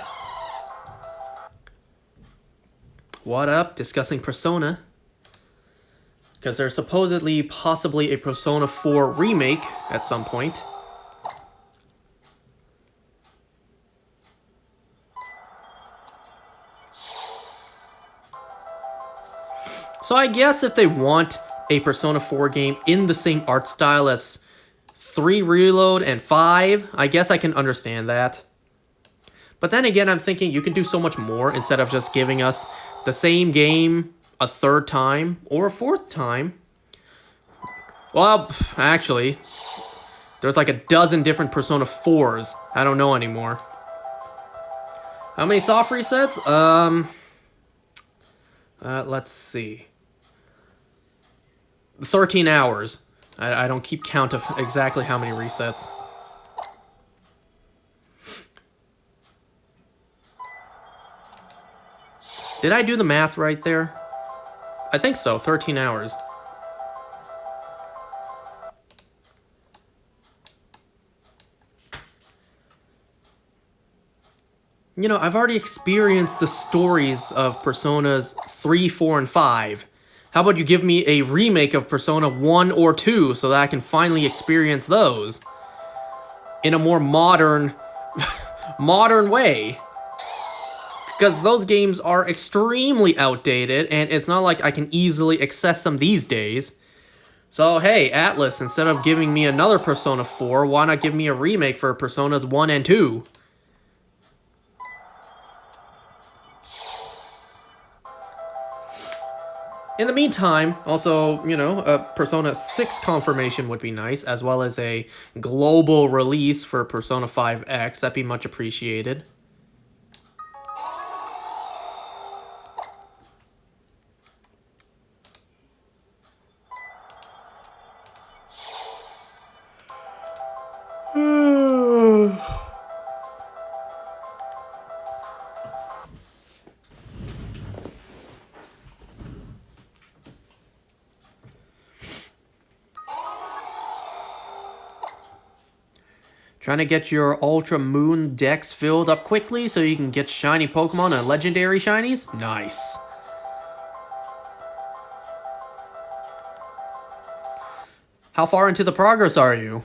S1: What up? Discussing Persona. Because there's supposedly possibly a Persona 4 remake at some point. So I guess if they want a Persona 4 game in the same art style as 3 Reload and 5, I guess I can understand that. But then again, I'm thinking you can do so much more instead of just giving us the same game a third time or a fourth time. Well, actually, there's like a dozen different Persona 4s. I don't know anymore. How many soft resets? Let's see. 13 hours. I don't keep count of exactly how many resets. Did I do the math right there? I think so, 13 hours. You know, I've already experienced the stories of Personas 3, 4, and 5. How about you give me a remake of Persona 1 or 2 so that I can finally experience those in a more modern way? Because those games are extremely outdated, and it's not like I can easily access them these days. So hey, Atlas, instead of giving me another Persona 4, why not give me a remake for Personas 1 and 2? In the meantime, also, you know, a Persona 6 confirmation would be nice, as well as a global release for Persona 5X. That'd be much appreciated. Trying to get your Ultra Moon decks filled up quickly so you can get shiny Pokemon and legendary shinies? Nice. How far into the progress are you?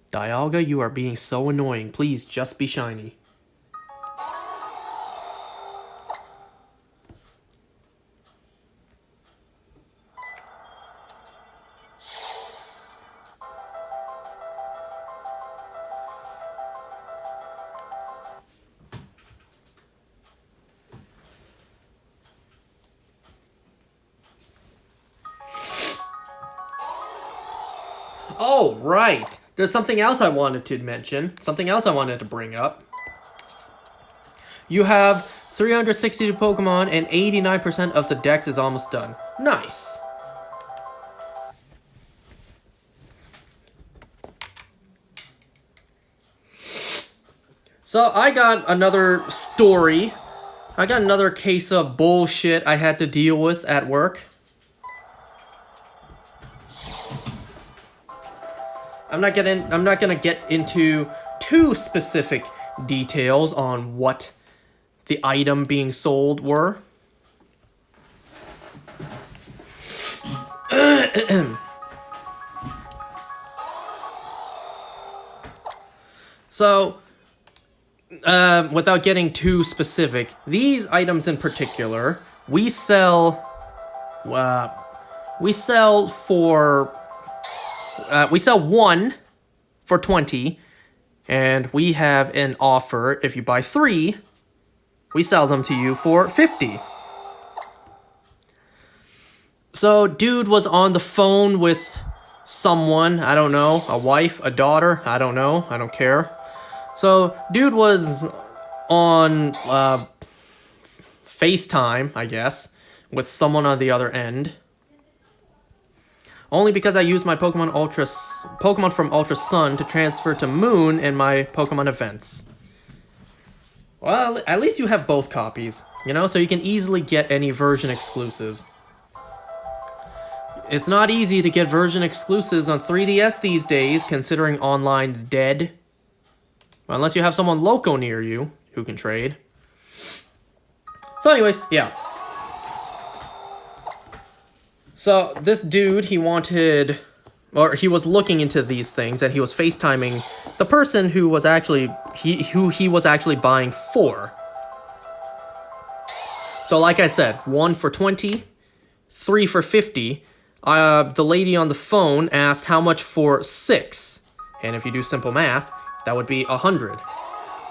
S1: Dialga, you are being so annoying. Please, just be shiny. Oh, right. There's something else I wanted to mention. Something else I wanted to bring up. You have 362 Pokemon and 89% of the dex is almost done. Nice. So I got another story. I got another case of bullshit I had to deal with at work. I'm not gonna get into too specific details on what the item being sold were. So, without getting too specific, these items in particular, we sell one for 20, and we have an offer. If you buy 3, we sell them to you for 50. So, dude was on the phone with someone, I don't know, a wife, a daughter, I don't know, I don't care. So, dude was on FaceTime, I guess, with someone on the other end. Only because I used my Pokemon from Ultra Sun to transfer to Moon in my Pokemon events. Well, at least you have both copies, you know, so you can easily get any version exclusives. It's not easy to get version exclusives on 3DS these days, considering online's dead. Well, unless you have someone local near you who can trade. So anyways, yeah. So this dude, he wanted, or he was looking into these things, and he was FaceTiming the person who was actually, who he was actually buying for. So like I said, 1 for 20, 3 for 50. The lady on the phone asked how much for 6. And if you do simple math, that would be 100.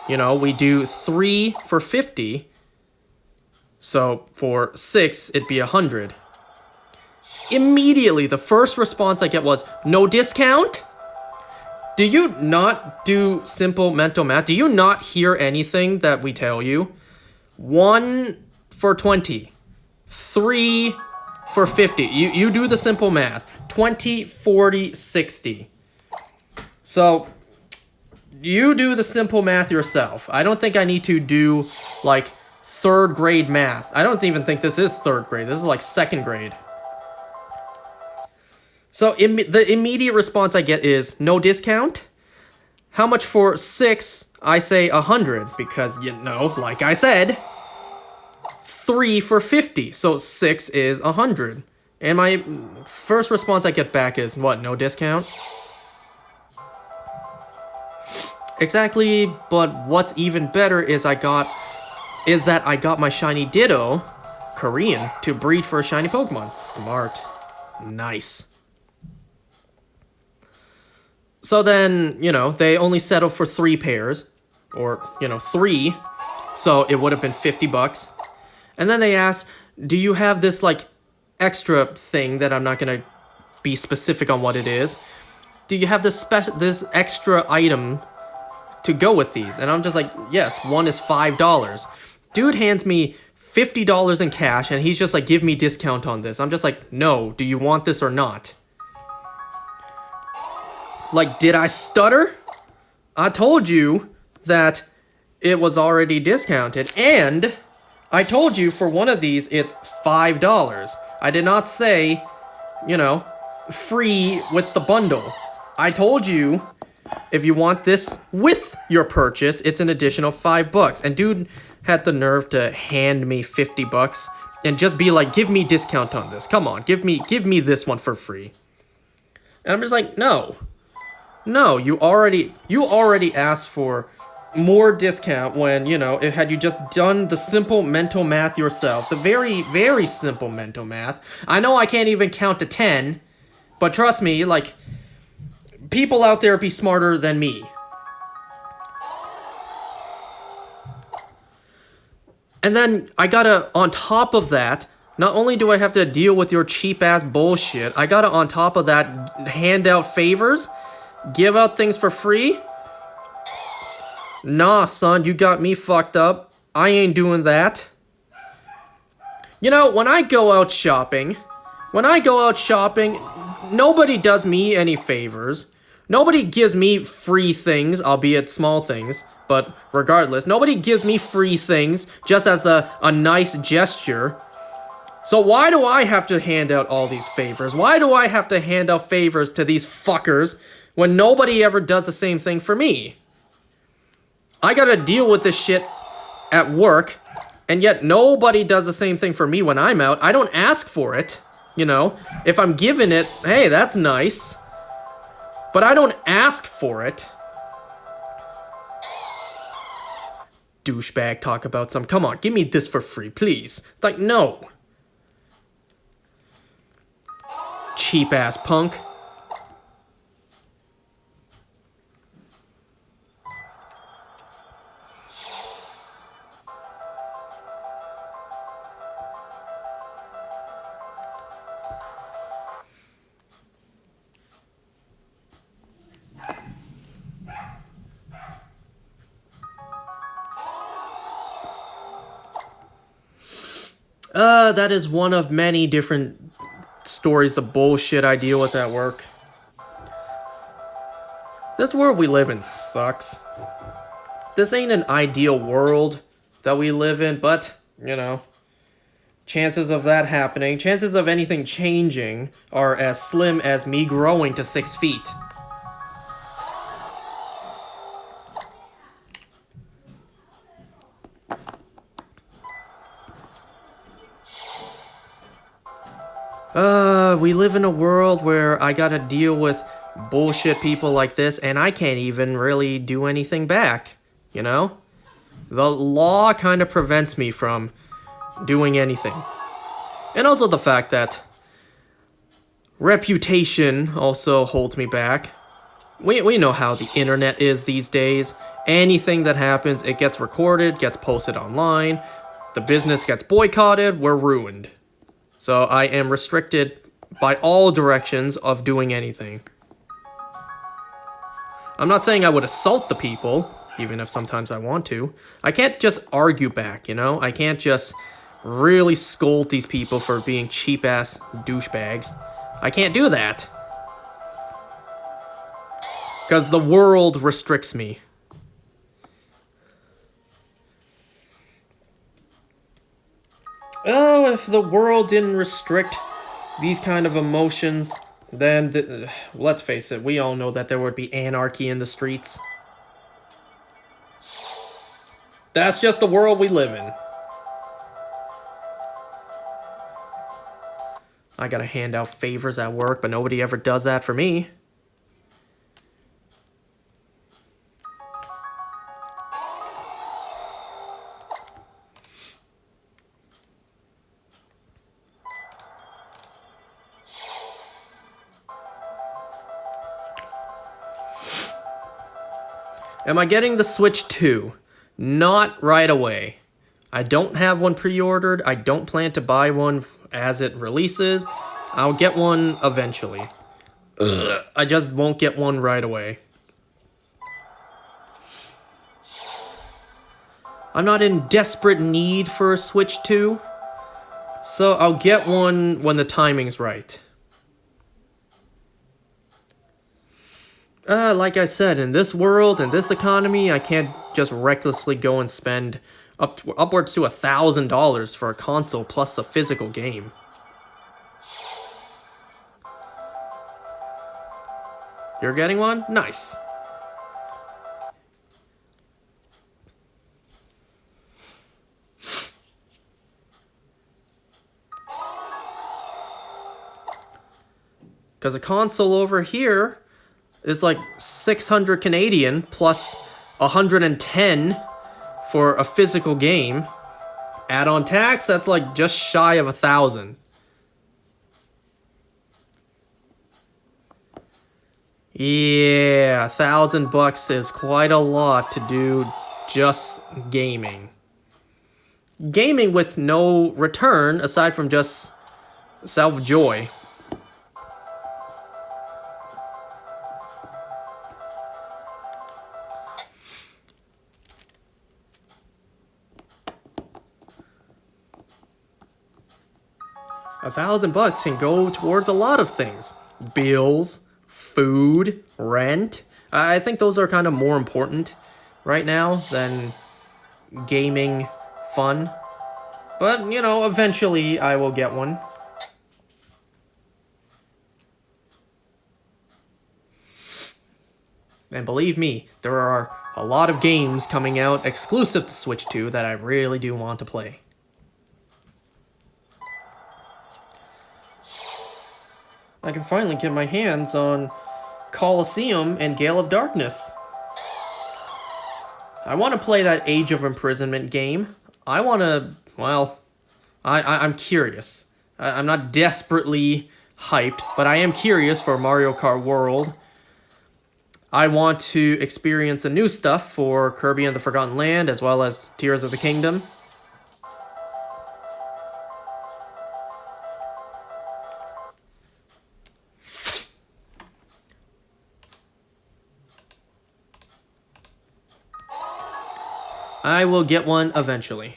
S1: You know, we do 3 for 50. So for 6, it'd be 100. Immediately, the first response I get was, no discount? Do you not do simple mental math? Do you not hear anything that we tell you? 1 for 20. 3 for 50. You do the simple math. 20, 40, 60. So, you do the simple math yourself. I don't think I need to do, like, 3rd grade math. I don't even think this is 3rd grade. This is, like, 2nd grade. So, the immediate response I get is, no discount? How much for 6? I say 100, because, you know, like I said, 3 for 50, so 6 is 100. And my first response I get back is, what, no discount? Exactly, but what's even better is that I got my shiny Ditto, Korean, to breed for a shiny Pokemon. Smart. Nice. So then, you know, they only settled for 3 pairs, or, you know, 3, so it would have been $50. And then they asked, do you have this, like, extra thing that I'm not going to be specific on what it is? Do you have this extra item to go with these? And I'm just like, yes, one is $5. Dude hands me $50 in cash, and he's just like, give me discount on this. I'm just like, no, do you want this or not? Like, did I stutter? I told you that it was already discounted, and I told you for one of these, it's $5. I did not say, you know, free with the bundle. I told you, if you want this with your purchase, it's an additional $5. And dude had the nerve to hand me $50 and just be like, give me discount on this. Come on, give me this one for free. And I'm just like, no. No, you already asked for more discount when, you know, had you just done the simple mental math yourself. The very, very simple mental math. I know I can't even count to 10, but trust me, like, people out there be smarter than me. And then I gotta, on top of that, not only do I have to deal with your cheap-ass bullshit, I gotta, on top of that, hand out favors, give out things for free. Nah, son, you got me fucked up. I ain't doing that. You know, when I go out shopping, nobody does me any favors. Nobody gives me free things, albeit small things. But regardless, nobody gives me free things just as a nice gesture. So why do I have to hand out all these favors? Why do I have to hand out favors to these fuckers when nobody ever does the same thing for me? I gotta deal with this shit at work, and yet nobody does the same thing for me when I'm out. I don't ask for it, you know? If I'm given it, hey, that's nice. But I don't ask for it. Douchebag talk about some, come on, give me this for free, please. Like, no. Cheap-ass punk. That is one of many different stories of bullshit I deal with at work. This world we live in sucks. This ain't an ideal world that we live in, but, you know, chances of that happening, chances of anything changing are as slim as me growing to 6 feet. We live in a world where I gotta deal with bullshit people like this, and I can't even really do anything back, you know? The law kind of prevents me from doing anything. And also the fact that reputation also holds me back. We know how the internet is these days. Anything that happens, it gets recorded, gets posted online. The business gets boycotted, we're ruined. So I am restricted by all directions of doing anything. I'm not saying I would assault the people, even if sometimes I want to. I can't just argue back, you know? I can't just really scold these people for being cheap-ass douchebags. I can't do that. Because the world restricts me. Oh, if the world didn't restrict these kind of emotions, then, let's face it, we all know that there would be anarchy in the streets. That's just the world we live in. I gotta hand out favors at work, but nobody ever does that for me. Am I getting the Switch 2? Not right away. I don't have one pre-ordered. I don't plan to buy one as it releases. I'll get one eventually. I just won't get one right away. I'm not in desperate need for a Switch 2. So I'll get one when the timing's right. Like I said, in this world, in this economy, I can't just recklessly go and spend upwards to $1,000 for a console plus a physical game. You're getting one? Nice. Because a console over here is like 600 Canadian plus 110 for a physical game. Add on tax, that's like just shy of 1,000. Yeah, $1,000 is quite a lot to do just gaming. Gaming with no return aside from just self-joy. $1,000 can go towards a lot of things. Bills, food, rent. I think those are kind of more important right now than gaming fun. But, you know, eventually I will get one. And believe me, there are a lot of games coming out exclusive to Switch 2 that I really do want to play. I can finally get my hands on Colosseum and Gale of Darkness. I want to play that Age of Imprisonment game. I want to, well, I'm curious. I'm not desperately hyped, but I am curious for Mario Kart World. I want to experience the new stuff for Kirby and the Forgotten Land, as well as Tears of the Kingdom. I will get one eventually.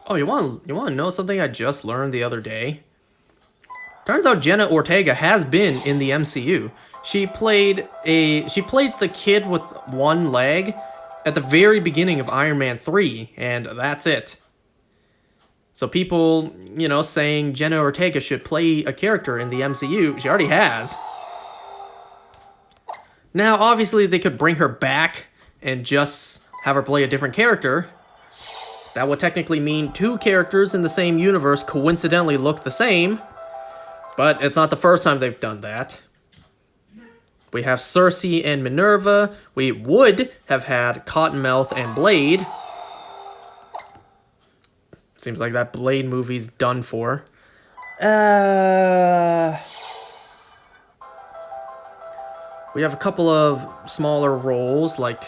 S1: Oh, you want to know something I just learned the other day? Turns out Jenna Ortega has been in the MCU. She played the kid with one leg at the very beginning of Iron Man 3, and that's it. So people, saying Jenna Ortega should play a character in the MCU, she already has. Now, obviously, they could bring her back and just have her play a different character. That would technically mean two characters in the same universe coincidentally look the same, but it's not the first time they've done that. We have Cersei and Minerva. We would have had Cottonmouth and Blade. Seems like that Blade movie's done for. We have a couple of smaller roles, like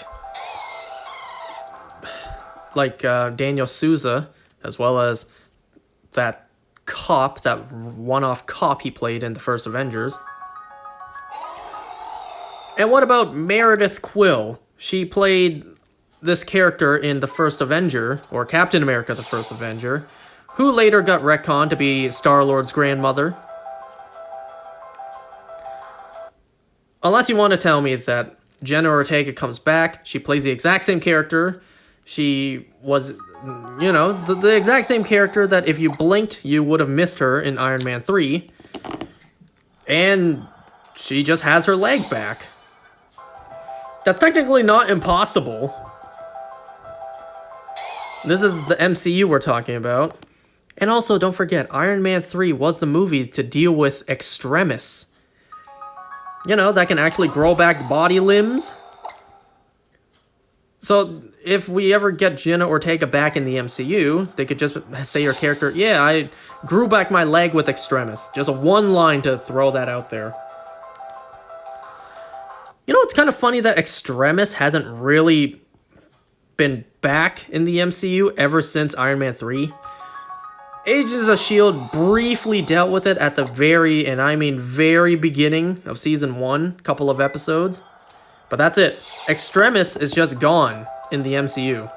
S1: Daniel Souza, as well as that one-off cop he played in the first Avengers. And what about Meredith Quill? She played this character in the first Avenger, or Captain America the First Avenger, who later got retconned to be Star-Lord's grandmother. Unless you want to tell me that Jenna Ortega comes back, she plays the exact same character, she was, the exact same character that if you blinked, you would have missed her in Iron Man 3, and she just has her leg back. That's technically not impossible. This is the MCU we're talking about. And also, don't forget, Iron Man 3 was the movie to deal with Extremis. That can actually grow back body limbs. So, if we ever get Jenna Ortega back in the MCU, they could just say her character, yeah, I grew back my leg with Extremis. Just a one line to throw that out there. It's kind of funny that Extremis hasn't really been back in the MCU ever since Iron Man 3. Agents of S.H.I.E.L.D. briefly dealt with it at the very beginning of Season 1, couple of episodes. But that's it. Extremis is just gone in the MCU.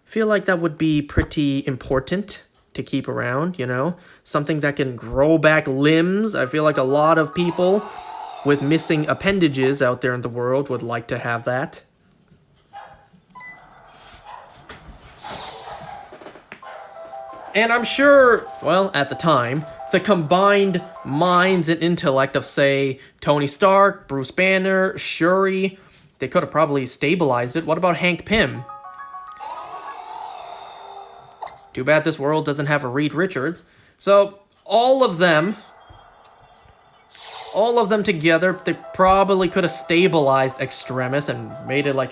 S1: Feel like that would be pretty important to keep around, Something that can grow back limbs. I feel like a lot of people with missing appendages out there in the world would like to have that. And I'm sure, at the time, the combined minds and intellect of, say, Tony Stark, Bruce Banner, Shuri, they could have probably stabilized it. What about Hank Pym? Too bad this world doesn't have a Reed Richards. So, all of them together, they probably could have stabilized Extremis and made it like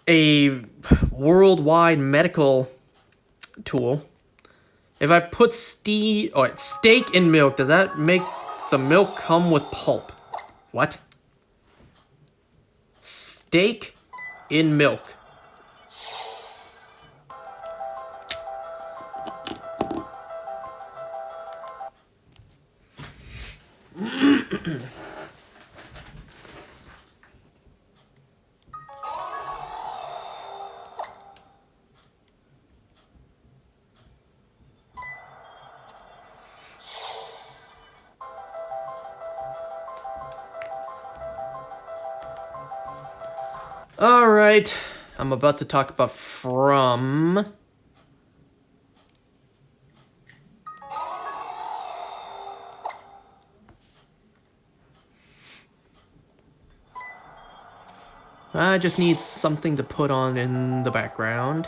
S1: a worldwide medical tool. If I put steak in milk, does that make the milk come with pulp? What? Steak in milk. Alright, I'm about to talk about From. I just need something to put on in the background.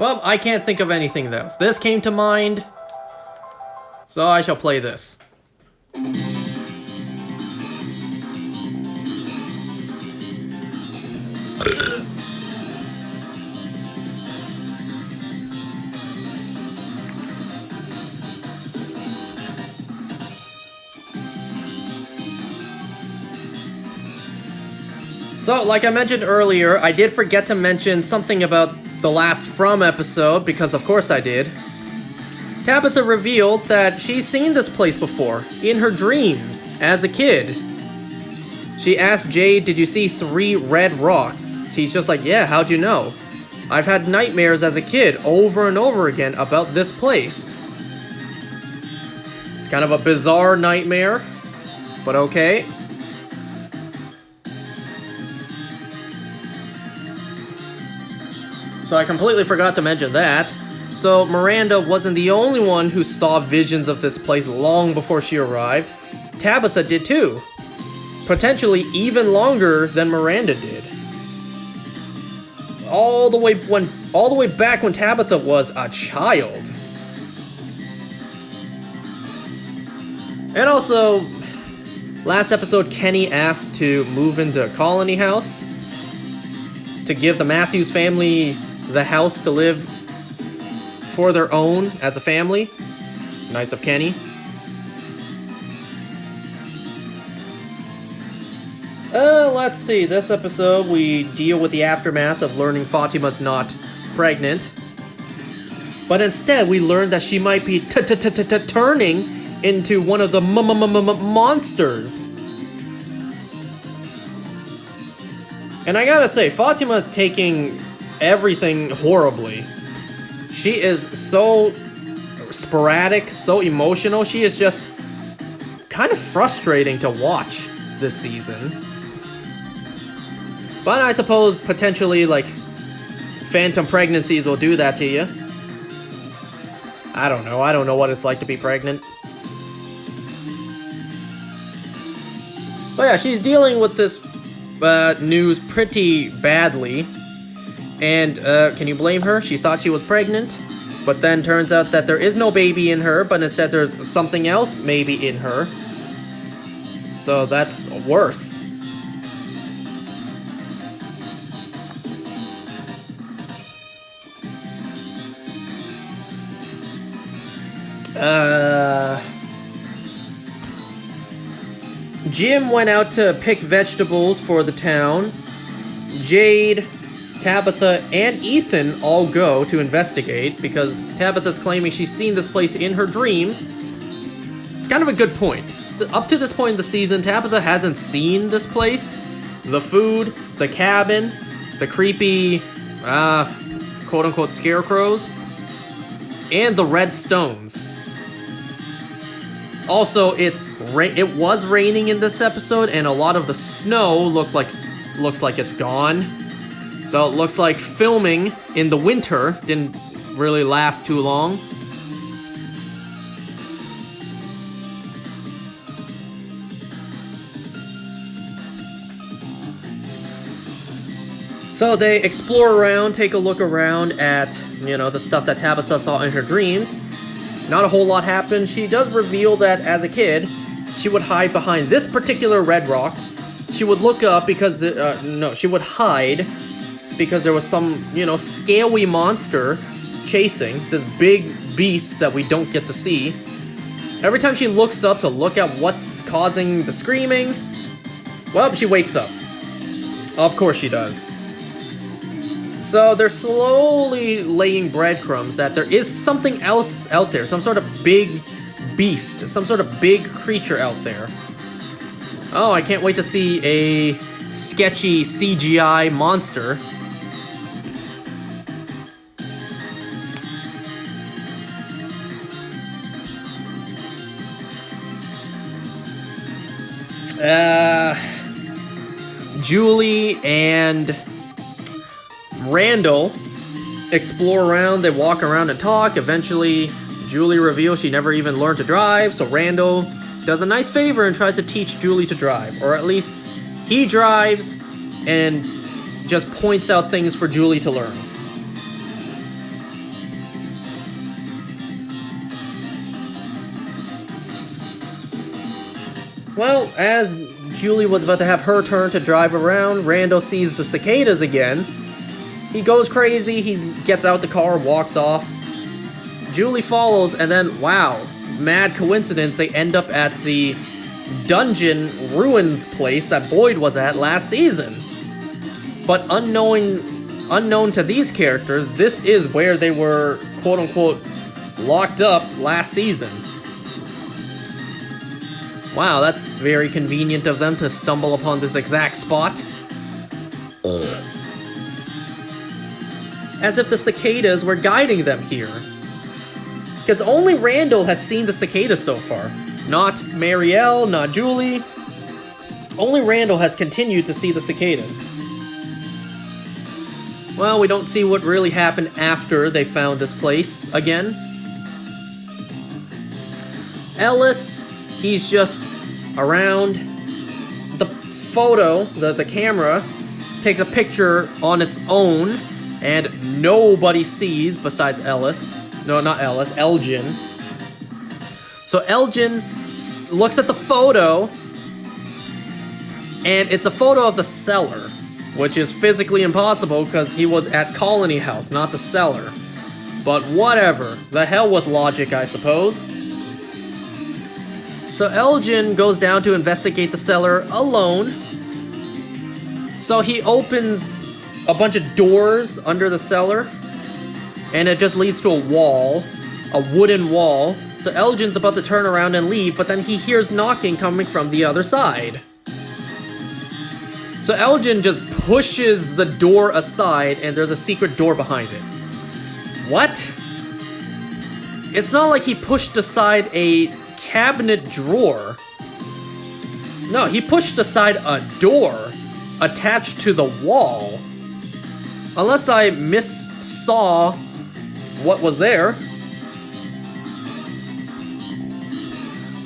S1: Well, I can't think of anything else. This came to mind, so I shall play this. So, like I mentioned earlier, I did forget to mention something about the last From episode, because of course I did. Tabitha revealed that she's seen this place before, in her dreams, as a kid. She asked Jade, did you see 3 red rocks? He's just like, yeah, how'd you know? I've had nightmares as a kid over and over again about this place. It's kind of a bizarre nightmare, but okay. So I completely forgot to mention that. So Miranda wasn't the only one who saw visions of this place long before she arrived. Tabitha did too. Potentially even longer than Miranda did. All the way back when Tabitha was a child. And also, last episode Kenny asked to move into Colony House to give the Matthews family the house to live for their own as a family. Nice of Kenny. Let's see. This episode we deal with the aftermath of learning Fatima's not pregnant. But instead we learn that she might be turning into one of the monsters. And I gotta say, Fatima's taking everything horribly. She is so sporadic, so emotional. She is just kind of frustrating to watch this season. But I suppose potentially, like, phantom pregnancies will do that to you. I don't know. I don't know what it's like to be pregnant. But yeah, she's dealing with this news pretty badly. And can you blame her? She thought she was pregnant, but then turns out that there is no baby in her, but instead there's something else maybe in her. So that's worse. Jim went out to pick vegetables for the town. Jade, Tabitha, and Ethan all go to investigate because Tabitha's claiming she's seen this place in her dreams. It's kind of a good point. Up to this point in the season, Tabitha hasn't seen this place. The food, the cabin, the creepy, quote-unquote scarecrows, and the red stones. Also, it was raining in this episode, and a lot of the snow looks like it's gone. So it looks like filming in the winter didn't really last too long. So they explore around, take a look around at, the stuff that Tabitha saw in her dreams. Not a whole lot happened. She does reveal that as a kid, she would hide behind this particular red rock. She would look up because, she would hide because there was some, scaly monster chasing this big beast that we don't get to see. Every time she looks up to look at what's causing the screaming, well, she wakes up. Of course she does. So they're slowly laying breadcrumbs that there is something else out there, some sort of big beast, some sort of big creature out there. Oh, I can't wait to see a sketchy CGI monster. Julie and Randall explore around, they walk around and talk. Eventually, Julie reveals she never even learned to drive, so Randall does a nice favor and tries to teach Julie to drive. Or at least, he drives and just points out things for Julie to learn. as Julie was about to have her turn to drive around, Randall sees the cicadas again. He goes crazy, he gets out the car, walks off. Julie follows, and then, wow, mad coincidence, they end up at the dungeon ruins place that Boyd was at last season. But unknown to these characters, this is where they were, quote-unquote, locked up last season. Wow, that's very convenient of them to stumble upon this exact spot. As if the cicadas were guiding them here. Because only Randall has seen the cicadas so far. Not Marielle, not Julie. Only Randall has continued to see the cicadas. Well, we don't see what really happened after they found this place again. Ellis, he's just around. The photo, the camera, takes a picture on its own, and nobody sees besides Ellis. No, not Ellis, Elgin. So Elgin looks at the photo, and it's a photo of the cellar, which is physically impossible because he was at Colony House, not the cellar. But whatever, the hell with logic, I suppose. So Elgin goes down to investigate the cellar alone. So he opens a bunch of doors under the cellar, and it just leads to a wall, a wooden wall. So Elgin's about to turn around and leave, but then he hears knocking coming from the other side. So Elgin just pushes the door aside, and there's a secret door behind it. What? It's not like he pushed aside a cabinet drawer. No, he pushed aside a door attached to the wall. Unless I missaw what was there.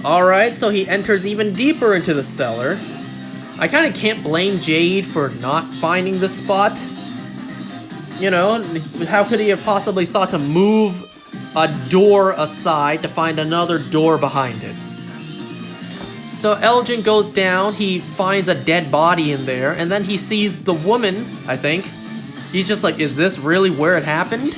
S1: Alright, so he enters even deeper into the cellar. I kind of can't blame Jade for not finding the spot. You know, how could he have possibly thought to move a door aside to find another door behind it? So Elgin goes down, he finds a dead body in there, and then he sees the woman, I think. He's just like, is this really where it happened?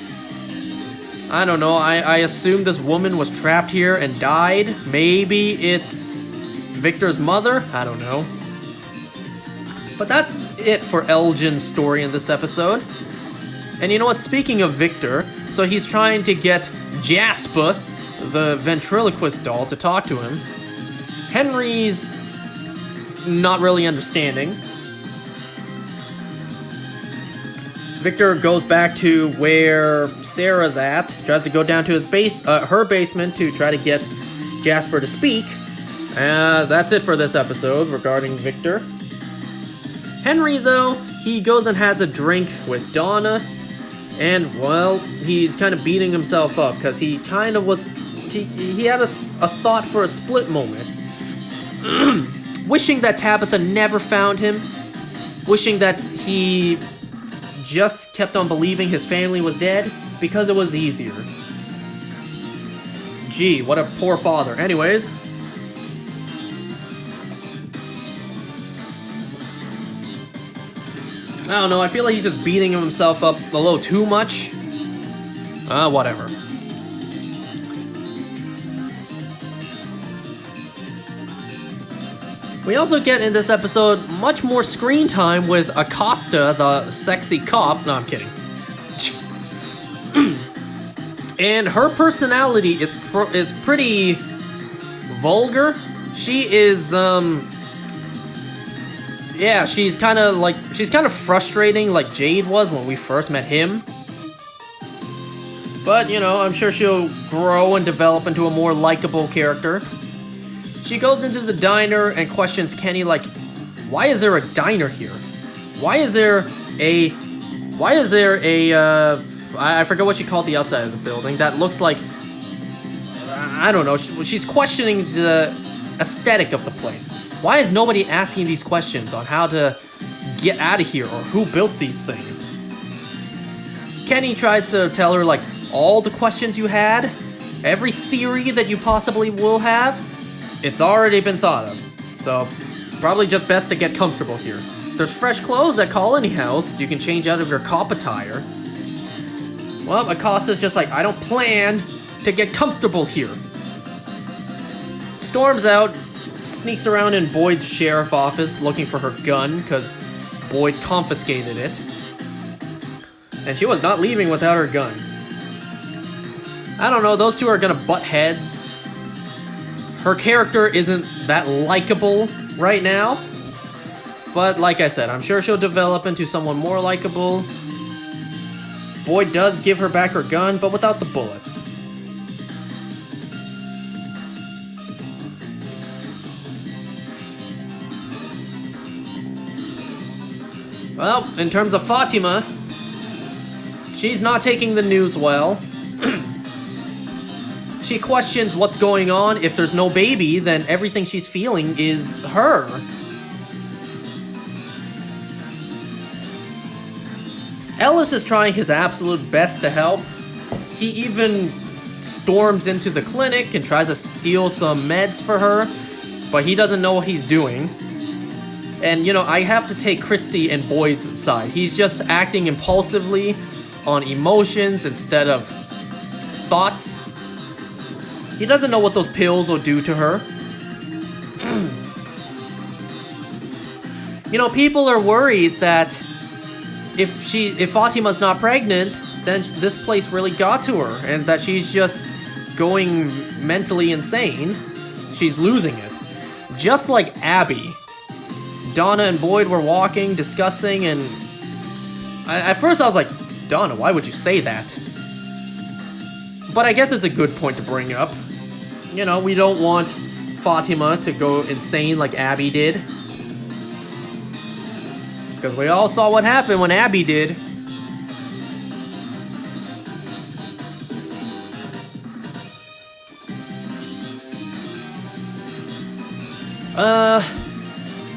S1: I don't know, I assume this woman was trapped here and died. Maybe it's Victor's mother? I don't know. But that's it for Elgin's story in this episode. And you know what, speaking of Victor, so he's trying to get Jasper, the ventriloquist doll, to talk to him. Henry's not really understanding. Victor goes back to where Sarah's at, tries to go down to his her basement to try to get Jasper to speak. That's it for this episode regarding Victor. Henry, though, he goes and has a drink with Donna, and, well, he's kind of beating himself up, because he kind of was, he had a thought for a split moment. Wishing that Tabitha never found him, wishing that he just kept on believing his family was dead, because it was easier. Gee, what a poor father. Anyways, I don't know, I feel like he's just beating himself up a little too much. Whatever. We also get in this episode much more screen time with Acosta, the sexy cop. No, I'm kidding. And her personality is pretty vulgar. She is, yeah, she's kind of frustrating like Jade was when we first met him. But, you know, I'm sure she'll grow and develop into a more likable character. She goes into the diner and questions Kenny like, why is there a diner here? Why is there a, I forget what she called the outside of the building, that looks like, I don't know, she's questioning the aesthetic of the place. Why is nobody asking these questions on how to get out of here or who built these things? Kenny tries to tell her, like, all the questions you had, every theory that you possibly will have, it's already been thought of. So, probably just best to get comfortable here. There's fresh clothes at Colony House. You can change out of your cop attire. Well, Acosta's just like, I don't plan to get comfortable here. Storms out, sneaks around in Boyd's sheriff office looking for her gun because Boyd confiscated it. And she was not leaving without her gun. I don't know, those two are gonna butt heads. Her character isn't that likable right now. But like I said, I'm sure she'll develop into someone more likable. Boyd does give her back her gun, but without the bullets. Well, in terms of Fatima, she's not taking the news well. She questions what's going on. If there's no baby, then everything she's feeling is her. Ellis is trying his absolute best to help. He even storms into the clinic and tries to steal some meds for her, but he doesn't know what he's doing. And, you know, I have to take Christy and Boyd's side. He's just acting impulsively on emotions instead of thoughts. He doesn't know what those pills will do to her. You know, people are worried that if Fatima's not pregnant, then this place really got to her, and that she's just going mentally insane. She's losing it. Just like Abby. Donna and Boyd were walking, discussing, and at first I was like, Donna, why would you say that? But I guess it's a good point to bring up. You know, we don't want Fatima to go insane like Abby did. Because we all saw what happened when Abby did.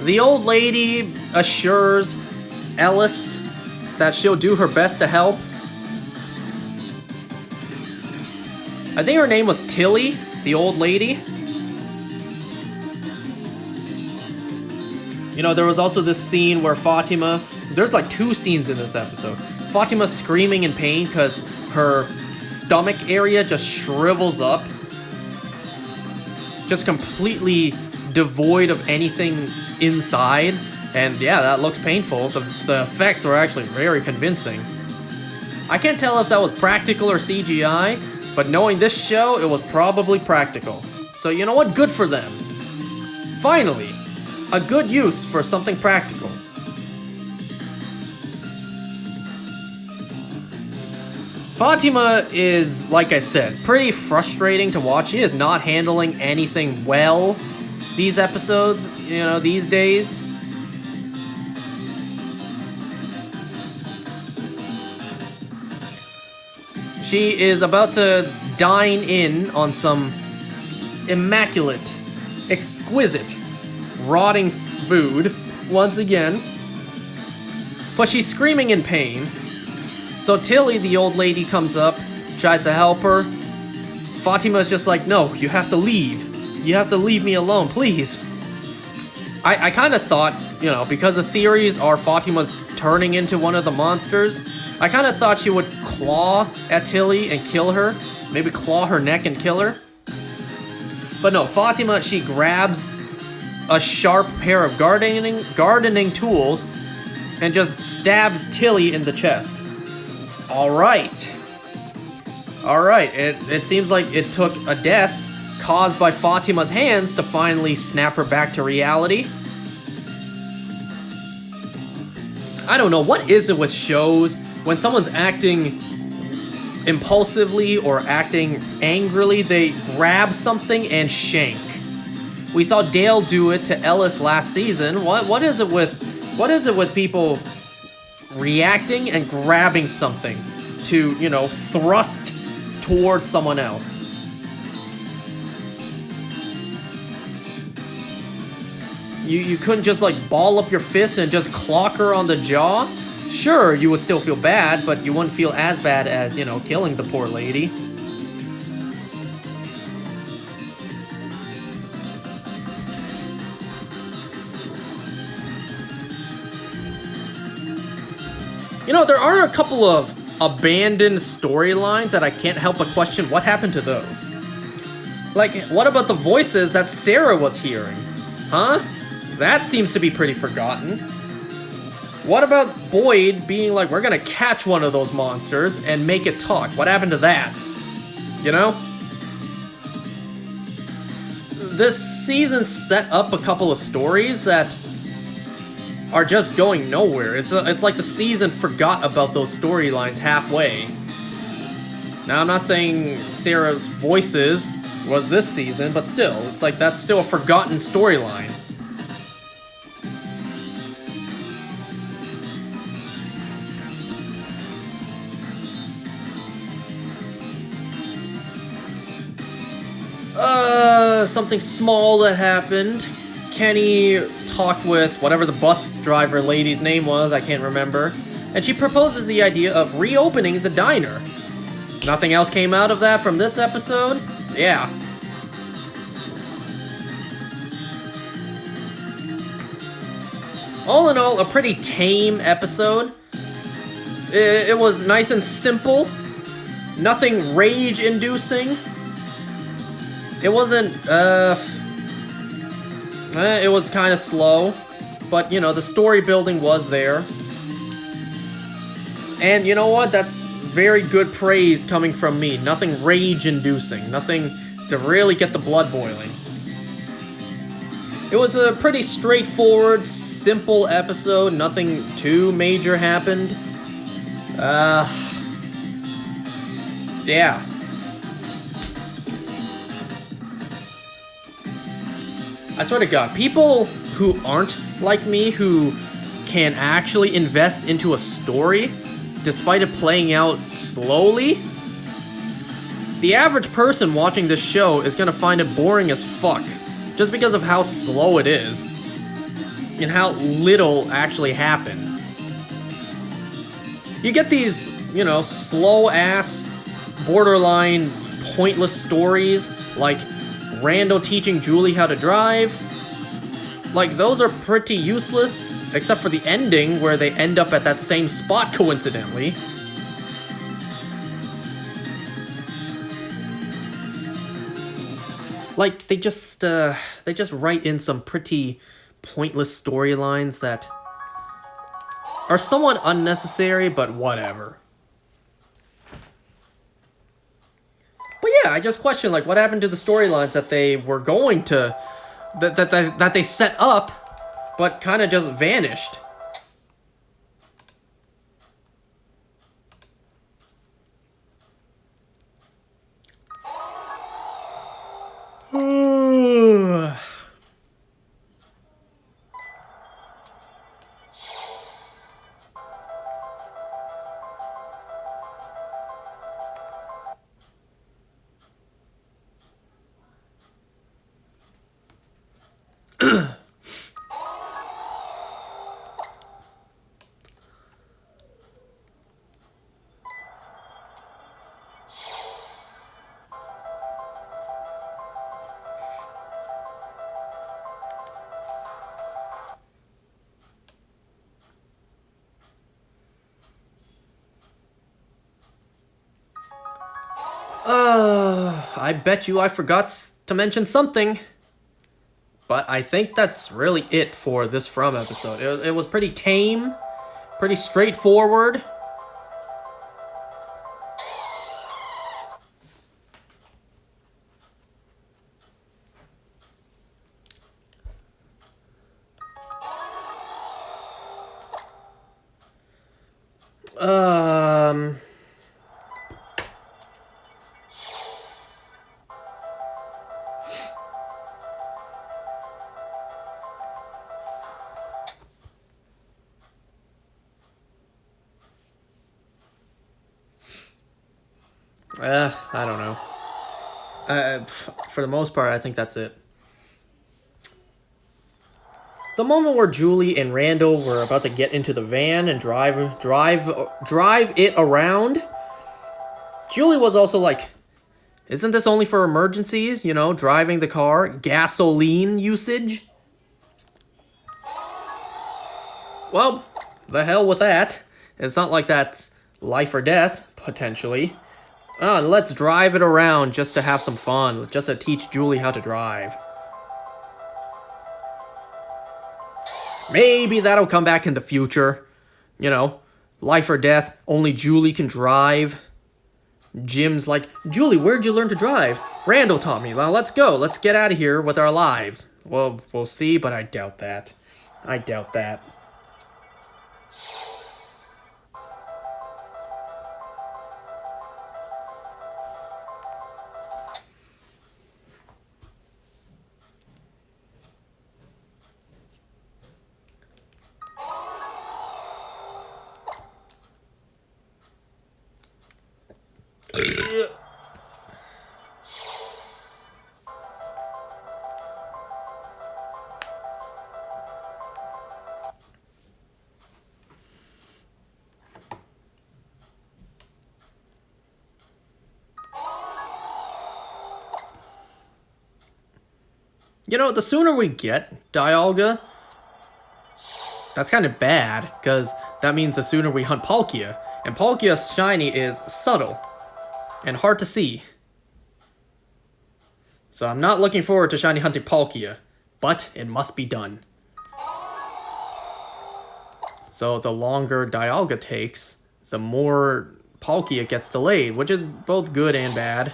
S1: The old lady assures Ellis that she'll do her best to help. I think her name was Tilly, the old lady. You know, there was also this scene where Fatima... There's like 2 scenes in this episode. Fatima's screaming in pain because her stomach area just shrivels up. Just completely devoid of anything inside. And yeah, that looks painful. The effects are actually very convincing. I can't tell if that was practical or CGI, but knowing this show, it was probably practical. So you know what? Good for them. Finally, a good use for something practical. Fatima is, like I said, pretty frustrating to watch. She is not handling anything well these episodes, you know, these days. She is about to dine in on some immaculate, exquisite, rotting food once again. But she's screaming in pain. So Tilly, the old lady, comes up, tries to help her. Fatima's just like, no, you have to leave. You have to leave me alone, please. I kind of thought, you know, because the theories are Fatima's turning into one of the monsters, I kind of thought she would claw at Tilly and kill her. Maybe claw her neck and kill her. But no, Fatima, she grabs a sharp pair of gardening tools and just stabs Tilly in the chest. Alright. Alright, it seems like it took a death caused by Fatima's hands to finally snap her back to reality. I don't know, what is it with shows when someone's acting impulsively or acting angrily, they grab something and shank. We saw Dale do it to Ellis last season. What is it with people reacting and grabbing something to, you know, thrust towards someone else? You couldn't just like ball up your fist and just clock her on the jaw? Sure, you would still feel bad, but you wouldn't feel as bad as, you know, killing the poor lady. You know, there are a couple of abandoned storylines that I can't help but question what happened to those. Like, what about the voices that Sarah was hearing? Huh? That seems to be pretty forgotten. What about Boyd being like, we're gonna catch one of those monsters and make it talk? What happened to that? You know? This season set up a couple of stories that are just going nowhere. It's like the season forgot about those storylines halfway. Now, I'm not saying Sarah's voices was this season, but still, it's like that's still a forgotten storyline. Something small that happened. Kenny talked with whatever the bus driver lady's name was, I can't remember, and she proposes the idea of reopening the diner. Nothing else came out of that from this episode? Yeah. All in all, a pretty tame episode. It was nice and simple. Nothing rage-inducing. It wasn't, it was kind of slow, but, you know, the story building was there. And you know what? That's very good praise coming from me. Nothing rage-inducing. Nothing to really get the blood boiling. It was a pretty straightforward, simple episode. Nothing too major happened. Yeah. I swear to God, people who aren't like me, who can actually invest into a story, despite it playing out slowly, the average person watching this show is gonna find it boring as fuck, just because of how slow it is, and how little actually happened. You get these, you know, slow-ass, borderline, pointless stories, like Randall teaching Julie how to drive. Like, those are pretty useless, except for the ending, where they end up at that same spot coincidentally. Like, they just write in some pretty pointless storylines that are somewhat unnecessary, but whatever. But yeah, I just question, like, what happened to the storylines that they were going to, that they set up, but kind of just vanished. I bet you I forgot to mention something. But I think that's really it for this From episode. It was pretty tame, pretty straightforward. I don't know. For the most part, I think that's it. The moment where Julie and Randall were about to get into the van and drive it around, Julie was also like, isn't this only for emergencies? You know, driving the car, gasoline usage? Well, the hell with that. It's not like that's life or death, potentially. Let's drive it around just to have some fun, just to teach Julie how to drive. Maybe that'll come back in the future. You know, life or death, only Julie can drive. Jim's like, Julie, where'd you learn to drive? Randall taught me. Well, let's go. Let's get out of here with our lives. Well, we'll see, but I doubt that. I doubt that. You know, the sooner we get Dialga, that's kind of bad, because that means the sooner we hunt Palkia. And Palkia's shiny is subtle and hard to see. So I'm not looking forward to shiny hunting Palkia, but it must be done. So the longer Dialga takes, the more Palkia gets delayed, which is both good and bad.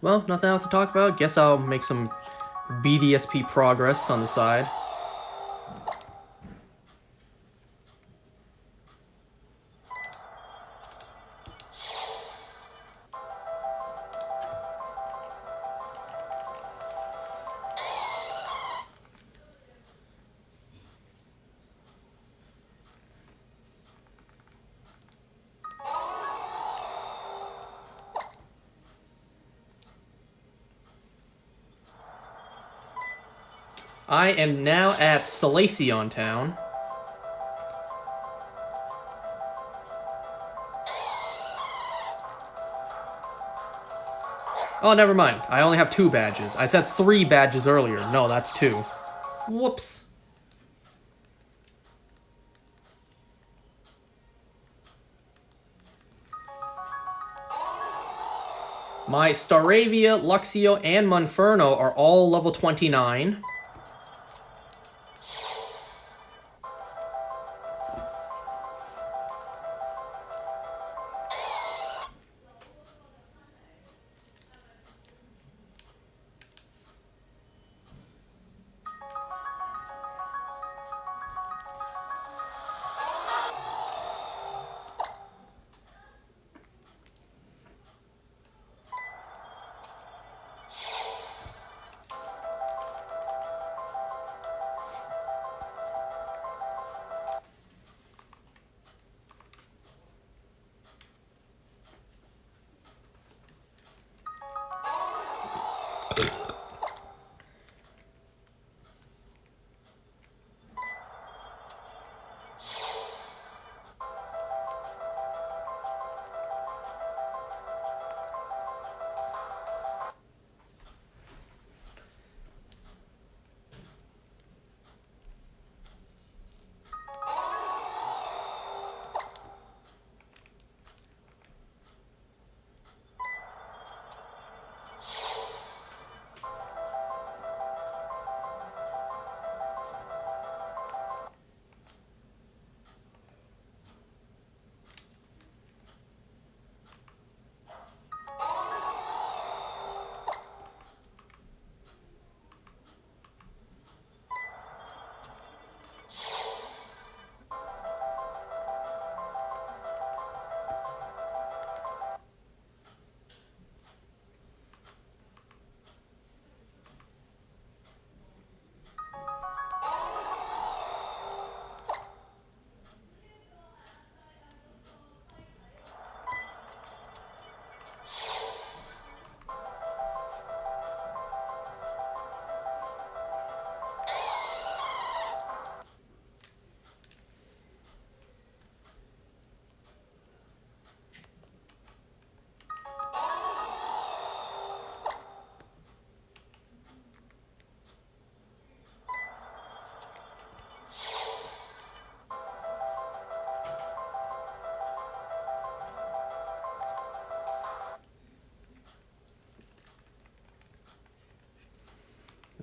S1: Well, nothing else to talk about. Guess I'll make some BDSP progress on the side. I am now at Salacion Town. Oh, never mind. I only have 2 badges. I said 3 badges earlier. No, that's 2. Whoops. My Staravia, Luxio, and Monferno are all level 29.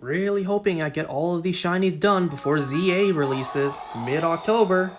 S1: Really hoping I get all of these shinies done before ZA releases mid-October.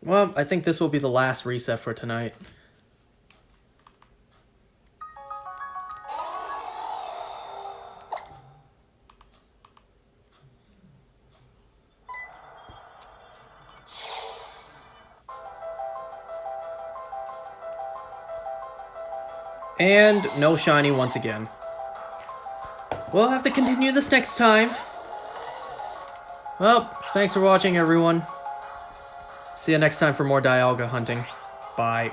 S1: Well, I think this will be the last reset for tonight. And no shiny once again. We'll have to continue this next time. Well, thanks for watching, everyone. See you next time for more Dialga hunting. Bye.